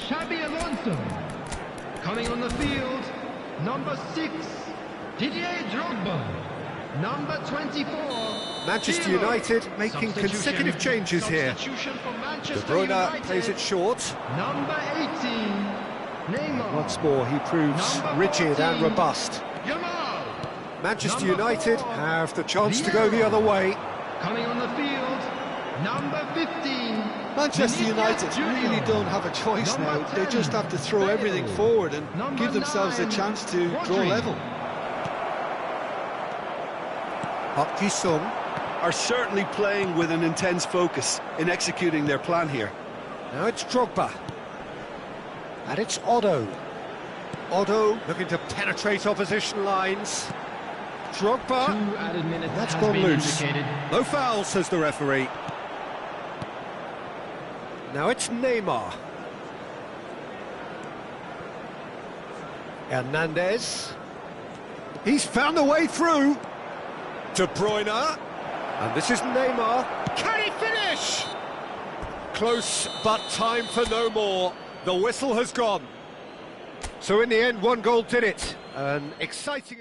Xabi Alonso. Coming on the field, number 6, Didier Drogba. Number 24, Manchester United making consecutive changes here. De Bruyne plays it short. Number 18, Neymar. Once more he proves rigid and robust. Yamal. Manchester Number United 4, have the chance to go the other way. Coming on the field, number 15. Manchester United really don't have a choice now. They just have to throw everything forward and give themselves a chance to draw level. Park Ji-sung are certainly playing with an intense focus in executing their plan here. Now it's Drogba. And it's Otto. Otto looking to penetrate opposition lines. Drogba. 2 added minutes That's has gone been loose. indicated. No foul, says the referee. Now it's Neymar. Hernandez. He's found a way through. De Bruyne. And this is Neymar. Can he finish? Close, but time for no more. The whistle has gone. So in the end, one goal did it. An exciting...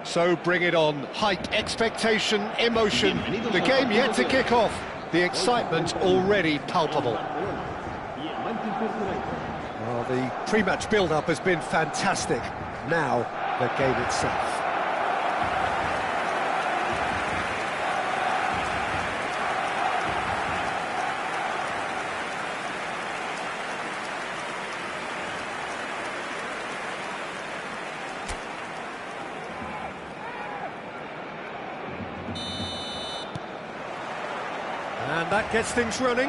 So bring it on. Hype, expectation, emotion. The game yet to kick off. The excitement already palpable. Well, the pre-match build-up has been fantastic. Now, the game itself. And that gets things running.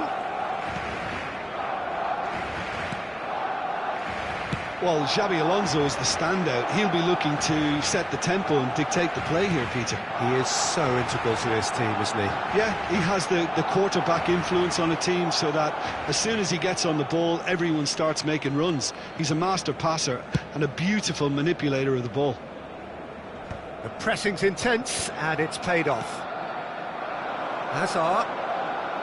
Well, Xabi Alonso is the standout. He'll be looking to set the tempo and dictate the play here, Peter. He is so integral to this team, isn't he? Yeah, he has the quarterback influence on a team so that as soon as he gets on the ball, everyone starts making runs. He's a master passer and a beautiful manipulator of the ball. The pressing's intense, and it's paid off.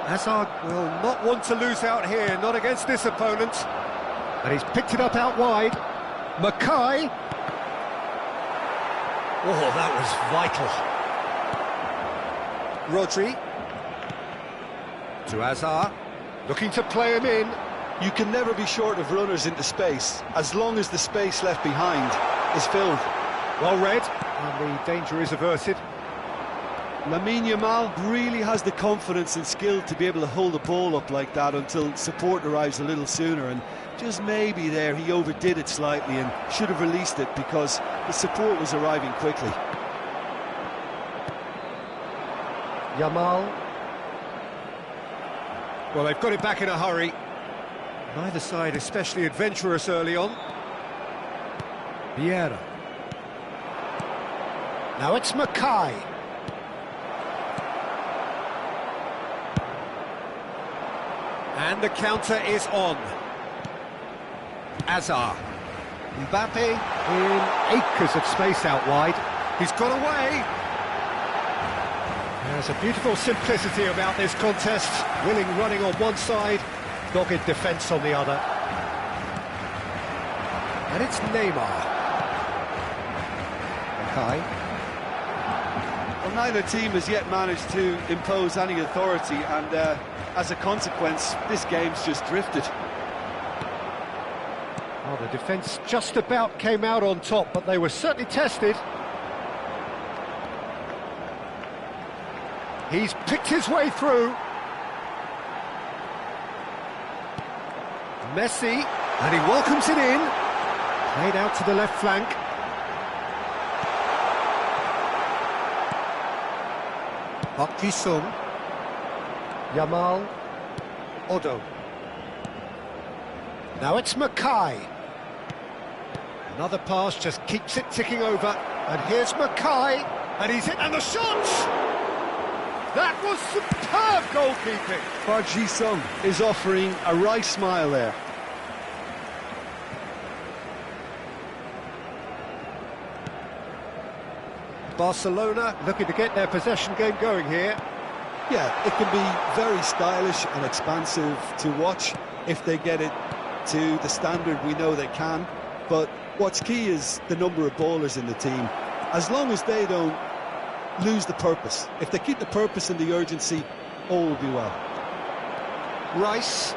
Hazard will not want to lose out here, not against this opponent. And he's picked it up out wide. Mackay. Oh, that was vital. Rodri. To Hazard. Looking to play him in. You can never be short of runners into space, as long as the space left behind is filled. Well read, and the danger is averted. Lamine Yamal really has the confidence and skill to be able to hold the ball up like that until support arrives a little sooner, and just maybe there he overdid it slightly and should have released it because the support was arriving quickly. Yamal. Well, they've got it back in a hurry. Neither side especially adventurous early on. Vieira. Now it's Mackay. And the counter is on. Azar. Mbappe in acres of space out wide. He's got away. There's a beautiful simplicity about this contest. Willing running on one side, dogged defence on the other. And it's Neymar. Mackay. Well, neither team has yet managed to impose any authority, and as a consequence, this game's just drifted. Well, the defence just about came out on top, but they were certainly tested. He's picked his way through. Messi, and he welcomes it in. Played out to the left flank. Park Ji-sung. Yamal. Odo. Now it's Mackay. Another pass just keeps it ticking over. And here's Mackay. And he's hit, and the shot! That was superb goalkeeping. Park Ji-sung is offering a right smile there. Barcelona looking to get their possession game going here. Yeah, it can be very stylish and expansive to watch if they get it to the standard we know they can. But what's key is the number of ballers in the team. As long as they don't lose the purpose, if they keep the purpose and the urgency, all will be well. Rice.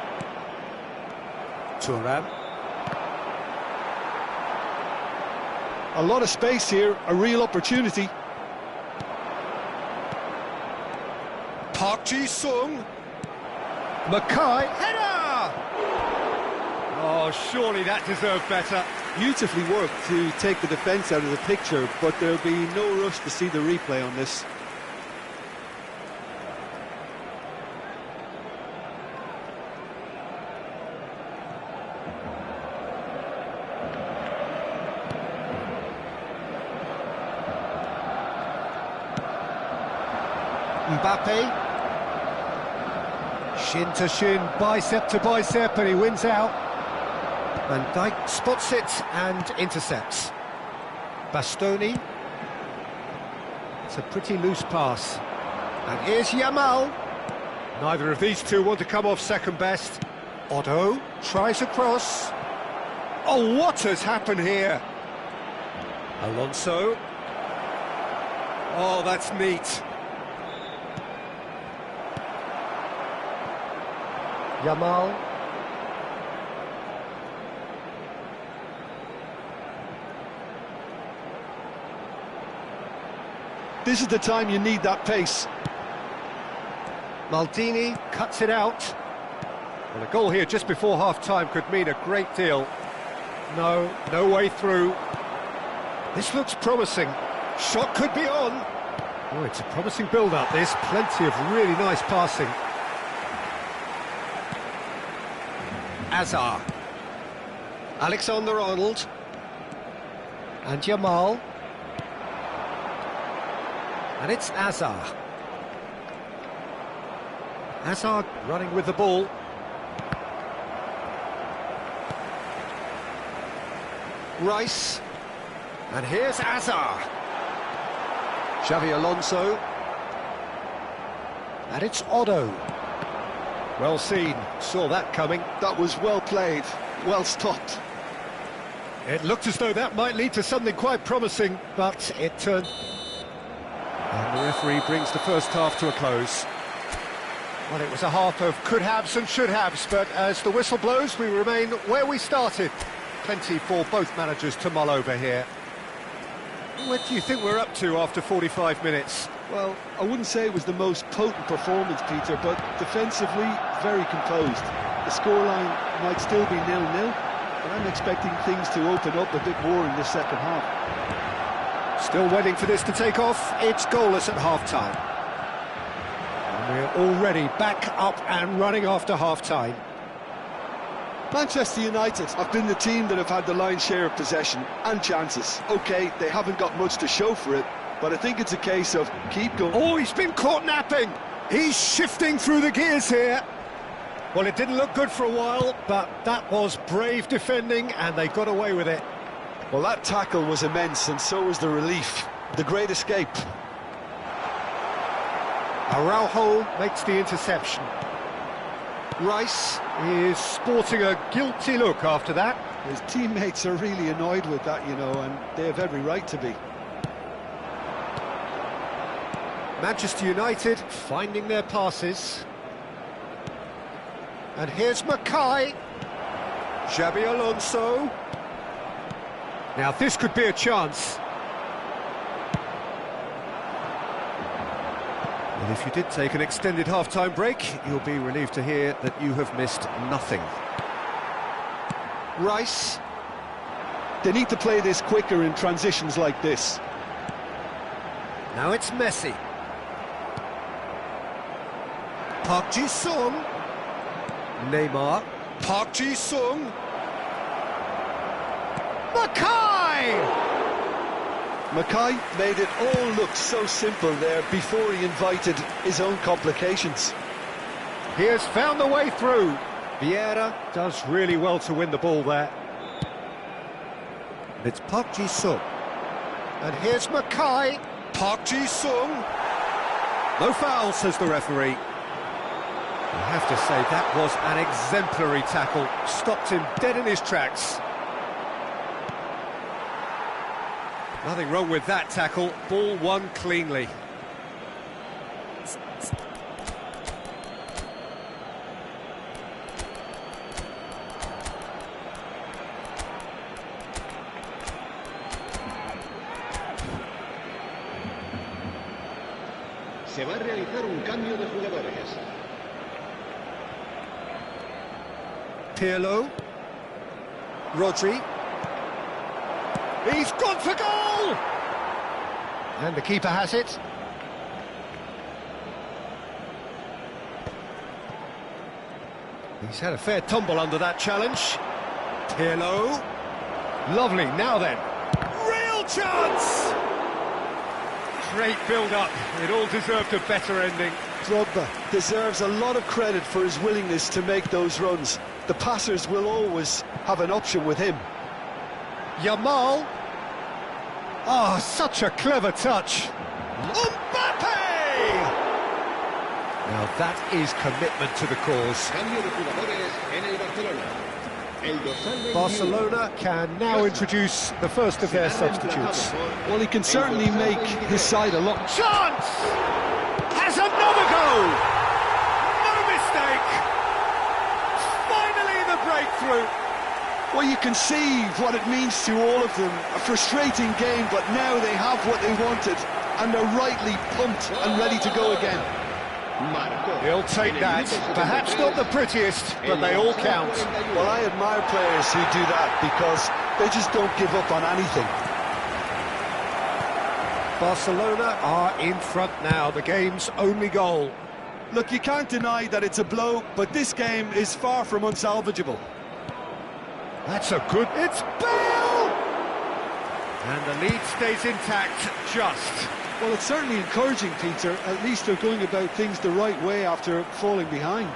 Thuram. A lot of space here, a real opportunity. Park Ji-sung. Mackay. Header! Oh, surely that deserved better. Beautifully worked to take the defence out of the picture, but there'll be no rush to see the replay on this. Mbappe. Shin to shin, bicep to bicep, and he wins out. Van Dijk spots it and intercepts. Bastoni. It's a pretty loose pass. And here's Yamal. Neither of these two want to come off second best. Otto tries a cross. Oh, what has happened here? Alonso. Oh, that's neat. Yamal. This is the time you need that pace. Maldini cuts it out. Well, a goal here just before half-time could mean a great deal. No way through. This looks promising. Shot could be on. Oh, it's a promising build-up, this. Plenty of really nice passing. Azar. Alexander-Arnold. And Yamal. And it's Azar. Azar running with the ball. Rice. And here's Azar. Xavi Alonso. And it's Otto. Well seen, saw that coming. That was well played, well stopped. It looked as though that might lead to something quite promising, but it turned... And the referee brings the first half to a close. Well, it was a half of could-haves and should-haves, but as the whistle blows, we remain where we started. Plenty for both managers to mull over here. What do you think we're up to after 45 minutes? Well, I wouldn't say it was the most potent performance, Peter, but defensively, very composed. The scoreline might still be 0-0, but I'm expecting things to open up a bit more in this second half. Still waiting for this to take off. It's goalless at half-time. We're already back up and running after half-time. Manchester United have been the team that have had the lion's share of possession and chances. OK, they haven't got much to show for it, but I think it's a case of keep going. Oh, he's been caught napping! He's shifting through the gears here. Well, it didn't look good for a while, but that was brave defending, and they got away with it. Well, that tackle was immense, and so was the relief. The great escape. Araujo makes the interception. Rice is sporting a guilty look after that. His teammates are really annoyed with that, you know, and they have every right to be. Manchester United finding their passes. And here's Mackay. Xabi Alonso. Now this could be a chance. Well, if you did take an extended half-time break, you'll be relieved to hear that you have missed nothing. Rice. They need to play this quicker in transitions like this. Now it's Messi. Park Ji-sung. Neymar. Park Ji-sung. Mackay! Mackay made it all look so simple there before he invited his own complications. He has found the way through. Vieira does really well to win the ball there. It's Park Ji-sung. And here's Mackay. Park Ji-sung. No foul, says the referee. I have to say, that was an exemplary tackle. Stopped him dead in his tracks. Nothing wrong with that tackle. Ball won cleanly. Se va a realizar un cambio de jugadores. Pirlo. Rodri. He's gone for goal! And the keeper has it. He's had a fair tumble under that challenge. Pirlo. Lovely, now then. Real chance! Great build-up. It all deserved a better ending. Drogba deserves a lot of credit for his willingness to make those runs. The passers will always have an option with him. Yamal. Oh, such a clever touch. Mbappe! Now that is commitment to the cause. Cambio de jugadores en el Barcelona. El dorsal 21. Barcelona can now introduce the first of their substitutes. Well, he can certainly make his side a lot. Chance! Has another goal! No mistake! Finally the breakthrough! Well, you can see what it means to all of them. A frustrating game, but now they have what they wanted, and they're rightly pumped and ready to go again. He'll take that. Perhaps not the prettiest, but they all count. Well, I admire players who do that because they just don't give up on anything. Barcelona are in front now, the game's only goal. Look, you can't deny that it's a blow, but this game is far from unsalvageable. That's a good... It's Bale! And the lead stays intact, just. Well, it's certainly encouraging, Peter. At least they're going about things the right way after falling behind.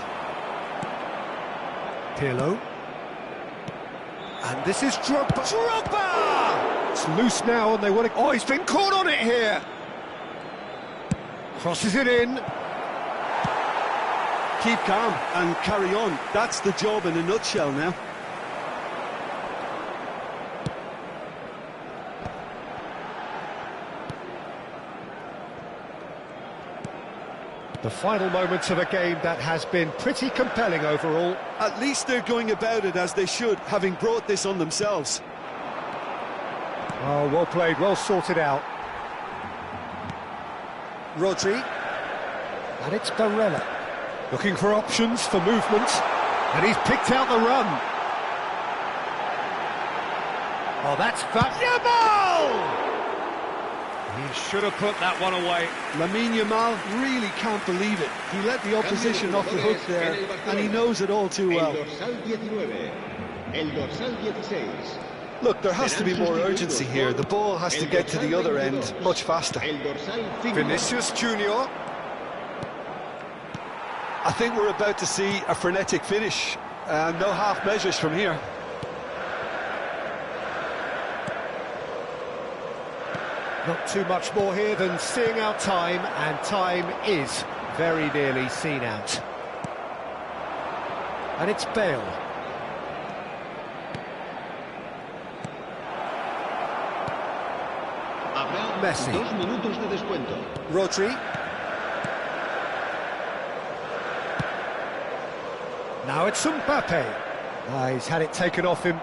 Pirlo. And this is Drogba. Drogba! It's loose now and they want to... Oh, he's been caught on it here! Crosses it in. Keep calm and carry on. That's the job in a nutshell now. The final moments of a game that has been pretty compelling overall. At least they're going about it as they should, having brought this on themselves. Oh, well played, well sorted out. Rodri. And it's Barella. Looking for options for movement. And he's picked out the run. Oh, that's fat. Yamal! He's Should have put that one away. Lamine Yamal really can't believe it. He let the opposition off the hook there, and he knows it all too well. Look, there has to be more urgency here. The ball has to get to the other end much faster. Vinicius Junior. I think we're about to see a frenetic finish. No half measures from here. Not too much more here than seeing out time, and time is very nearly seen out. And it's Bale. Messi. 2 minutos de descuento. Rodri. Now it's Mbappe. He's had it taken off him.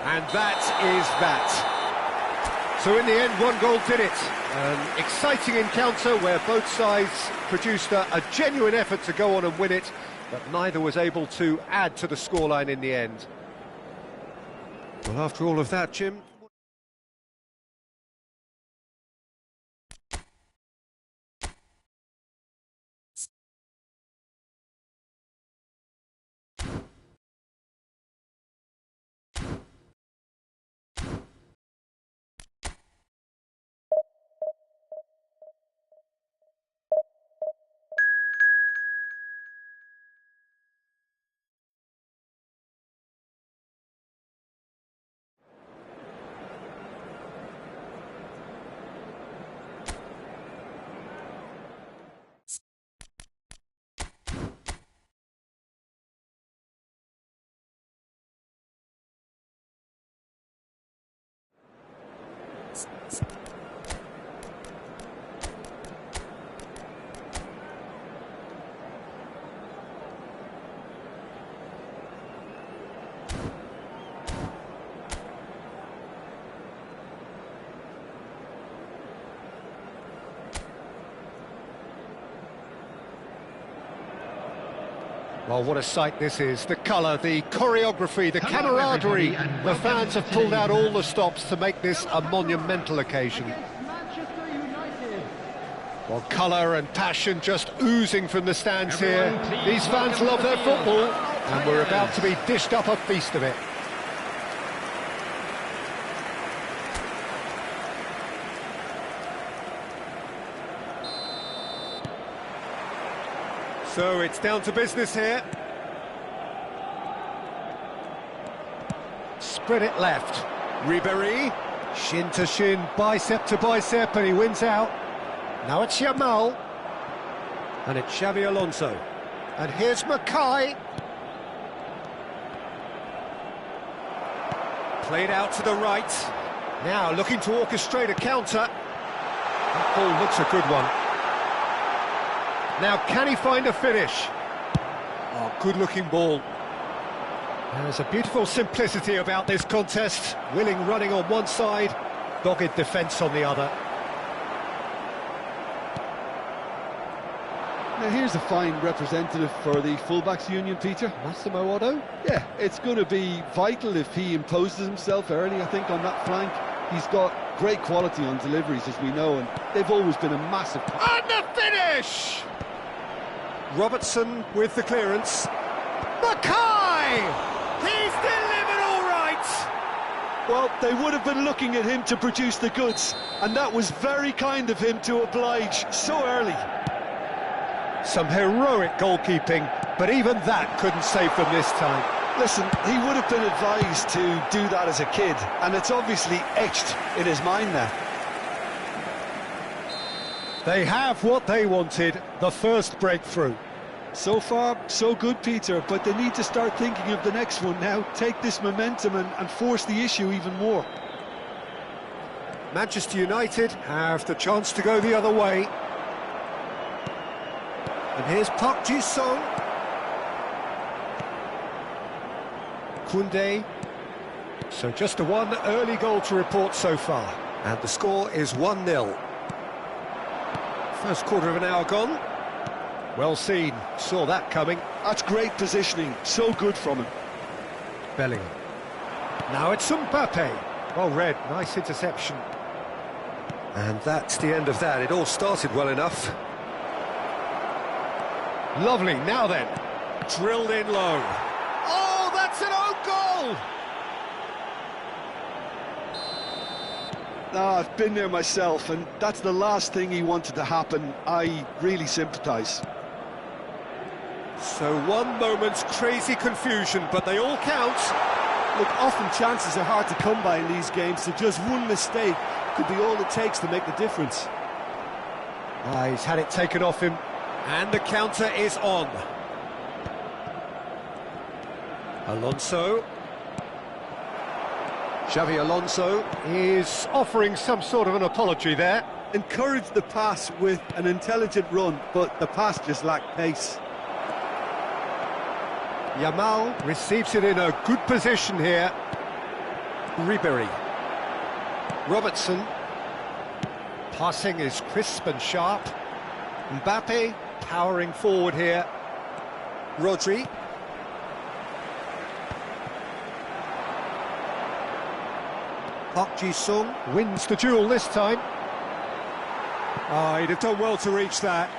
And that is that. So in the end, 1 goal did it. An exciting encounter where both sides produced a genuine effort to go on and win it, but neither was able to add to the scoreline in the end. Well, after all of that, Jim... Well, what a sight this is. The colour, the choreography, the camaraderie. The fans have pulled out all the stops to make this a monumental occasion. Well, colour and passion just oozing from the stands here. These fans love their football, and we're about to be dished up a feast of it. So it's down to business here. Spread it left. Ribéry, shin to shin, bicep to bicep, and he wins out. Now it's Yamal. And it's Xabi Alonso. And here's Mackay. Played out to the right. Now looking to orchestrate a counter. That ball looks a good one. Now, can he find a finish? Oh, good-looking ball. There's a beautiful simplicity about this contest. Willing running on one side, dogged defence on the other. Now, here's a fine representative for the fullbacks union, Peter. Massimo Otto? Yeah, it's going to be vital if he imposes himself early, I think, on that flank. He's got great quality on deliveries, as we know, and they've always been a massive... And the finish! Robertson with the clearance. Mackay! He's delivered all right! Well, they would have been looking at him to produce the goods, and that was very kind of him to oblige so early. Some heroic goalkeeping, but even that couldn't save them this time. Listen, he would have been advised to do that as a kid, and it's obviously etched in his mind now. They have what they wanted, the first breakthrough. So far, so good, Peter, but they need to start thinking of the next one now. Take this momentum and force the issue even more. Manchester United have the chance to go the other way. And here's Park Ji-sung. Koundé. So just the one early goal to report so far. And the score is 1-0. First quarter of an hour gone. Well seen, saw that coming. That's great positioning, so good from him. Bellingham. Now it's Mbappe. Well read, nice interception. And that's the end of that. It all started well enough. Lovely, now then. Drilled in low. Oh, that's an own goal! I've been there myself, and that's the last thing he wanted to happen. I really sympathise. So one moment's crazy confusion, but they all count. Look, often chances are hard to come by in these games, so just one mistake could be all it takes to make the difference. He's had it taken off him, and the counter is on. Alonso. Xavi Alonso is offering some sort of an apology there. Encouraged the pass with an intelligent run, but the pass just lacked pace. Yamal receives it in a good position here. Ribery. Robertson. Passing is crisp and sharp. Mbappe powering forward here. Rodri. Park Ji-sung wins the duel this time. He'd have done well to reach that.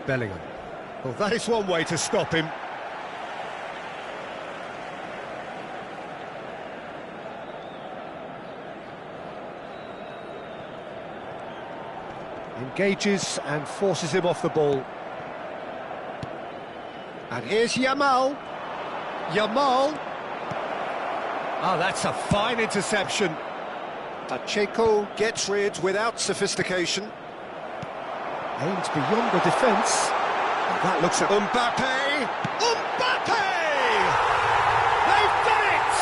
Bellingham. Well, that is one way to stop him. Engages and forces him off the ball. And here's Yamal. Yamal. Oh, that's a fine interception. Pacheco gets rid without sophistication. Aims beyond the defence. That looks at Mbappe. Mbappe! They've done it!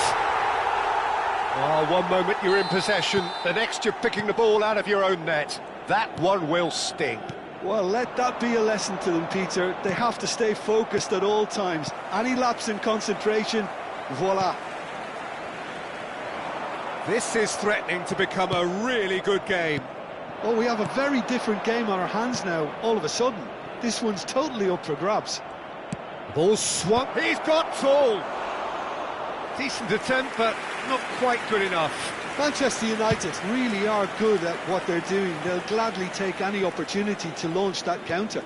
Oh, one moment you're in possession, the next you're picking the ball out of your own net. That one will sting. Well, let that be a lesson to them, Peter. They have to stay focused at all times. Any lapse in concentration, voila. This is threatening to become a really good game. Well, we have a very different game on our hands now, all of a sudden. This one's totally up for grabs. Ball swung. He's got tall. Decent attempt, but not quite good enough. Manchester United really are good at what they're doing. They'll gladly take any opportunity to launch that counter.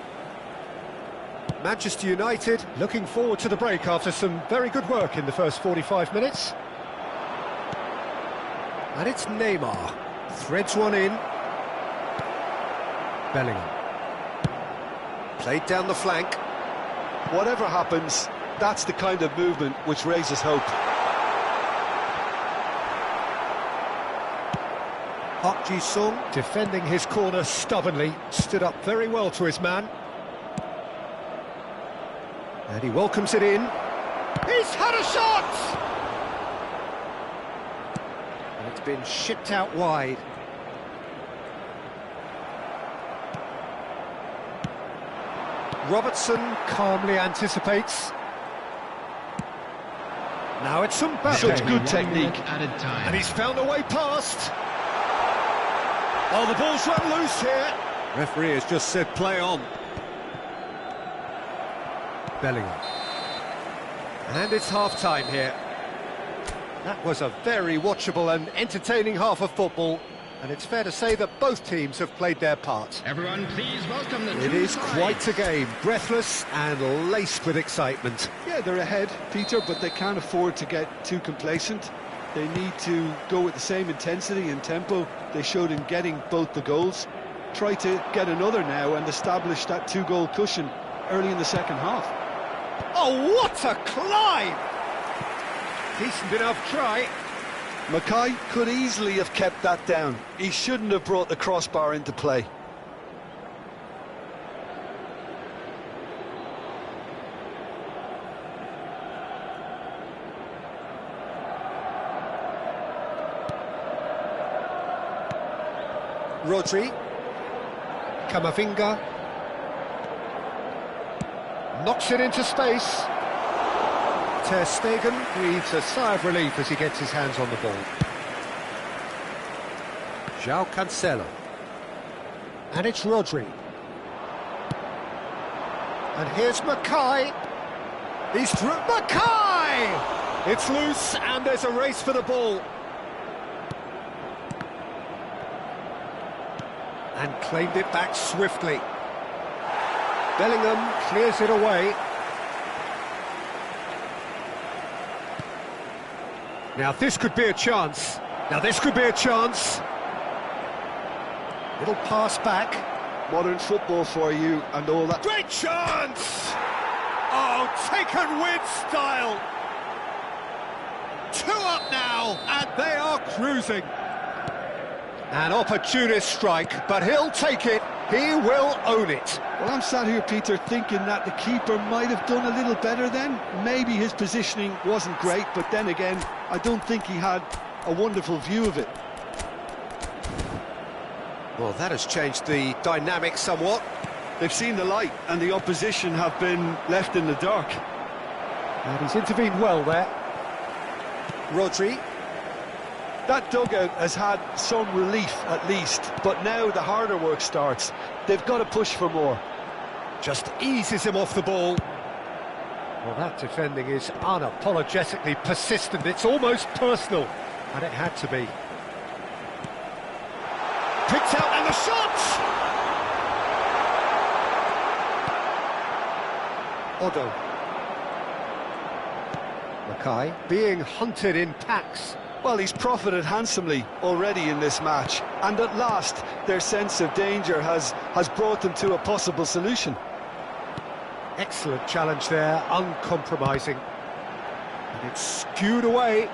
Manchester United looking forward to the break after some very good work in the first 45 minutes. And it's Neymar. Threads one in. Bellingham. Played down the flank. Whatever happens, that's the kind of movement which raises hope. Park Ji-sung defending his corner stubbornly, stood up very well to his man. And he welcomes it in. He's had a shot! And it's been shipped out wide. Robertson calmly anticipates. Now it's Mbappe. Such good technique. Added time. And he's found a way past. Oh, the ball's run loose here. Referee has just said play on. Bellingham. And it's half-time here. That was a very watchable and entertaining half of football. And it's fair to say that both teams have played their part. Everyone, please welcome the It is quite a game, breathless and laced with excitement. Yeah, they're ahead, Peter, but they can't afford to get too complacent. They need to go with the same intensity and tempo they showed in getting both the goals. Try to get another now and establish that two-goal cushion early in the second half. Oh, what a climb! Decent enough try. Mackay could easily have kept that down. He shouldn't have brought the crossbar into play. Rodri. Camavinga. Knocks it into space. Ter Stegen breathes a sigh of relief as he gets his hands on the ball. João Cancelo. And it's Rodri. And here's Mackay. He's through. Mackay! It's loose, and there's a race for the ball. And claimed it back swiftly. Bellingham clears it away. Now this could be a chance. Little pass back. Modern football for you and all that. Great chance! Oh, taken with style. 2 up now, and they are cruising. An opportunist strike, but he'll take it. He will own it. Well, I'm sat here, Peter, thinking that the keeper might have done a little better then. Maybe his positioning wasn't great, but then again, I don't think he had a wonderful view of it. Well, that has changed the dynamic somewhat. They've seen the light, and the opposition have been left in the dark. And he's intervened well there. Rodri. That dugout has had some relief, at least, but now the harder work starts. They've got to push for more. Just eases him off the ball. Well, that defending is unapologetically persistent. It's almost personal, and it had to be. Picked out, and the shot! Odo. Mackay being hunted in packs. Well, he's profited handsomely already in this match, and at last their sense of danger has brought them to a possible solution. Excellent challenge there, uncompromising. And it's skewed away.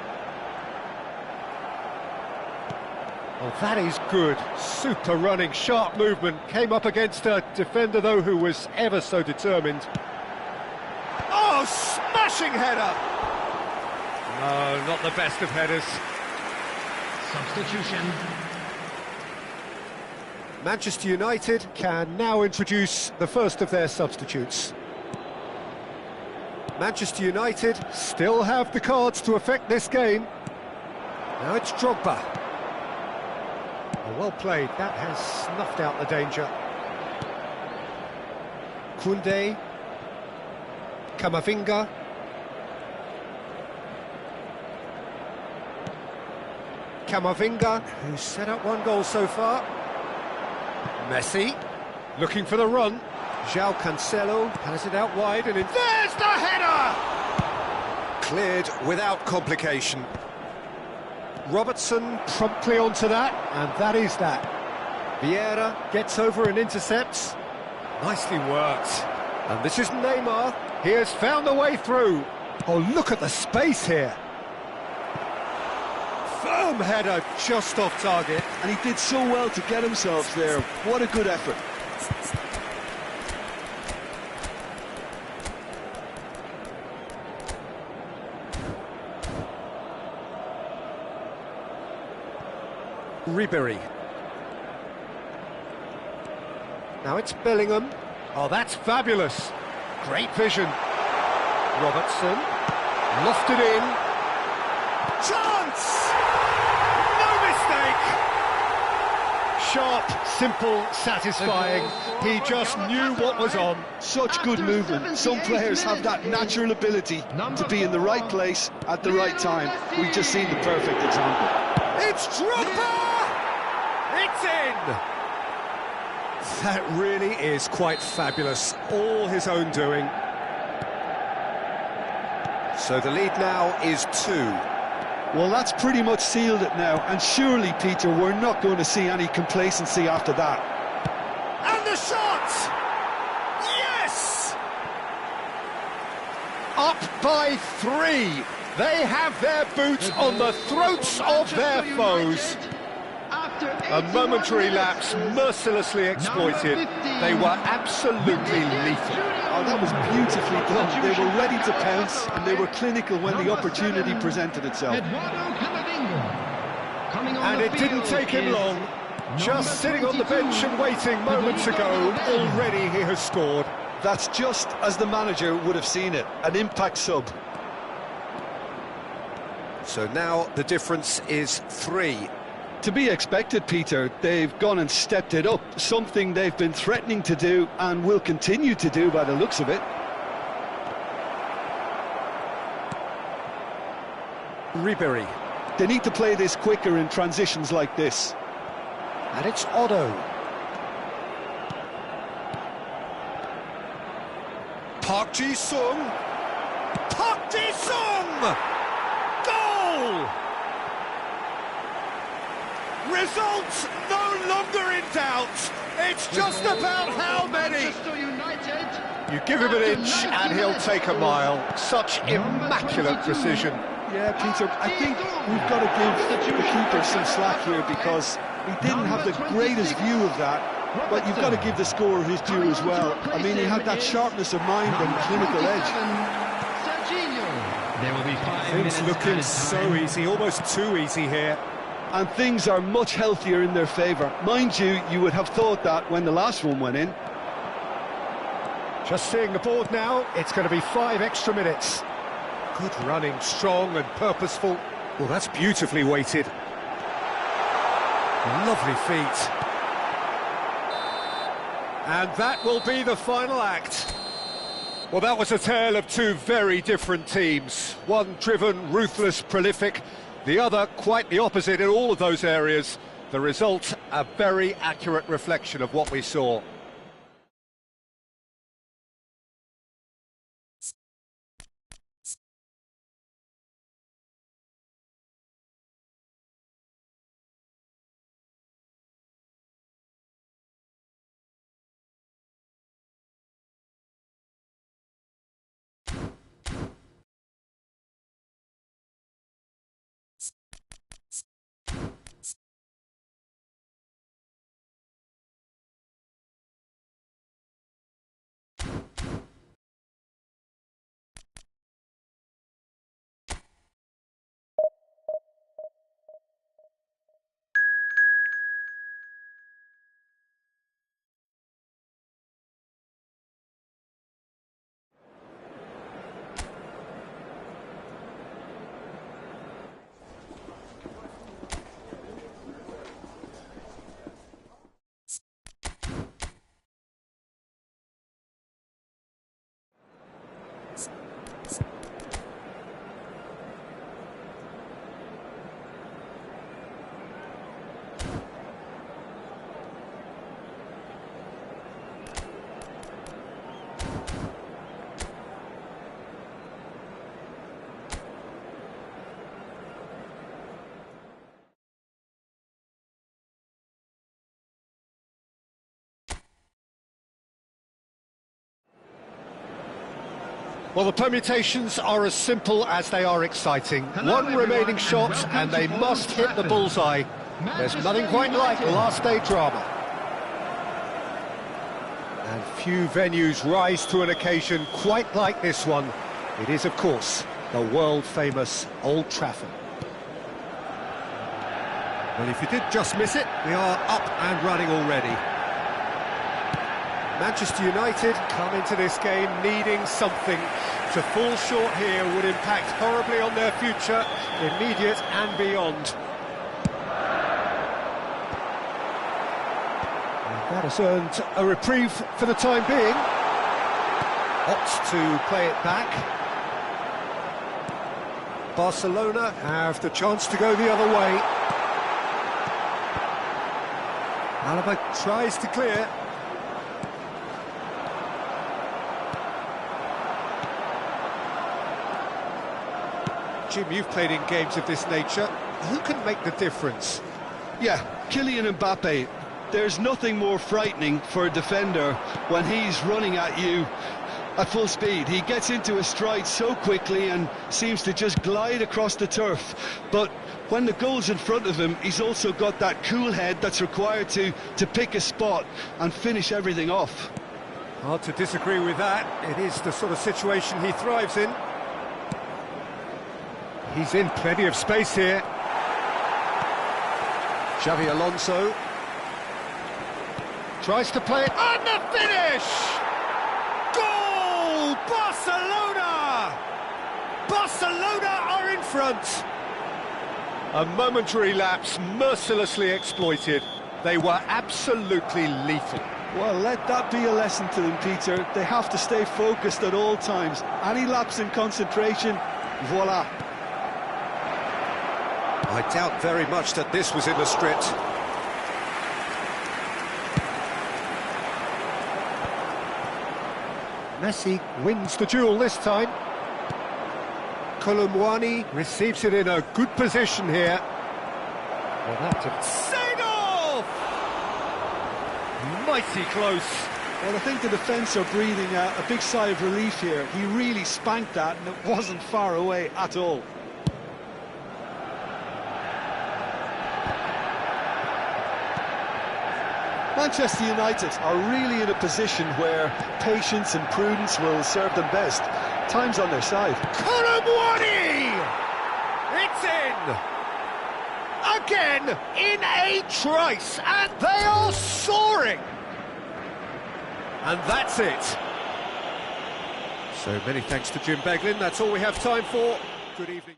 Oh, that is good. Super running, sharp movement. Came up against a defender, though, who was ever so determined. Oh, smashing header! No, not the best of headers. Substitution. Manchester United can now introduce the first of their substitutes. Manchester United still have the cards to affect this game. Now it's Drogba. Oh, well played, that has snuffed out the danger. Koundé. Camavinga. Camavinga, who's set up 1 goal so far. Messi, looking for the run. João Cancelo has it out wide, and there's the header! Cleared without complication. Robertson promptly onto that, and that is that. Vieira gets over and intercepts. Nicely worked. And this is Neymar. He has found a way through. Oh, look at the space here. Firm header just off target. And he did so well to get himself there. What a good effort. Ribery. Now it's Bellingham. Oh, that's fabulous. Great vision. Robertson. Lofted in. Chance! No mistake! Sharp, simple, satisfying. He just knew what was on. Such good movement. Some players have that natural ability to be in the right place at the right time. We've just seen the perfect example. It's Drogba! It's in! That really is quite fabulous. All his own doing. So the lead now is 2. Well, that's pretty much sealed it now, and surely, Peter, we're not going to see any complacency after that. And the shot! Yes! Up by 3. They have their boots on the throats of their foes. A momentary lapse, mercilessly exploited. They were absolutely lethal. Oh, that was beautifully done. They were ready to pounce, and they were clinical when the opportunity presented itself. And it didn't take him long. Just sitting on the bench and waiting moments ago, already he has scored. That's just as the manager would have seen it, an impact sub. So now the difference is 3. To be expected, Peter. They've gone and stepped it up, something they've been threatening to do and will continue to do by the looks of it. Ribery. They need to play this quicker in transitions like this. And it's Otto. Park Ji-sung. Park Ji-sung! Goal! Results no longer in doubt. It's just about how many. Manchester United. You give him an inch and he'll take a mile. Such immaculate precision. Yeah, Peter, I think we've got to give the keeper some slack here because he didn't have the greatest view of that, but you've got to give the scorer his due as well. I mean, he had that sharpness of mind and clinical edge. There will be 5 Things minutes looking added so time. easy, almost too easy here. And things are much healthier in their favour. Mind you, you would have thought that when the last one went in. Just seeing the board now, it's going to be 5 extra minutes. Good running, strong and purposeful. Well, that's beautifully weighted. Lovely feet. And that will be the final act. Well, that was a tale of 2 very different teams. One driven, ruthless, prolific. The other quite the opposite in all of those areas. The result, a very accurate reflection of what we saw. Well, the permutations are as simple as they are exciting. One remaining shot and they must hit the bullseye. There's nothing quite like last day drama. And few venues rise to an occasion quite like this one. It is, of course, the world-famous Old Trafford. Well, if you did just miss it, we are up and running already. Manchester United come into this game needing something. To fall short here would impact horribly on their future, immediate and beyond. And that has earned a reprieve for the time being. Opts to play it back. Barcelona have the chance to go the other way. Alaba tries to clear. Jim, you've played in games of this nature. Who can make the difference? Yeah, Kylian Mbappe. There's nothing more frightening for a defender when he's running at you at full speed. He gets into a stride so quickly and seems to just glide across the turf. But when the goal's in front of him, he's also got that cool head that's required to pick a spot and finish everything off. Hard to disagree with that. It is the sort of situation he thrives in. He's in plenty of space here. Xavi Alonso tries to play it, and the finish! Goal! Barcelona! Barcelona are in front. A momentary lapse mercilessly exploited. They were absolutely lethal. Well, let that be a lesson to them, Peter. They have to stay focused at all times. Any lapse in concentration, voila. I doubt very much that this was in the script. Messi wins the duel this time. Kolumwani receives it in a good position here. Well, that's a send-off! Mighty close. Well, I think the defence are breathing a big sigh of relief here. He really spanked that, and it wasn't far away at all. Manchester United are really in a position where patience and prudence will serve them best. Time's on their side. Kolumwani! It's in! Again, in a trice, and they are soaring! And that's it. So many thanks to Jim Beglin. That's all we have time for. Good evening.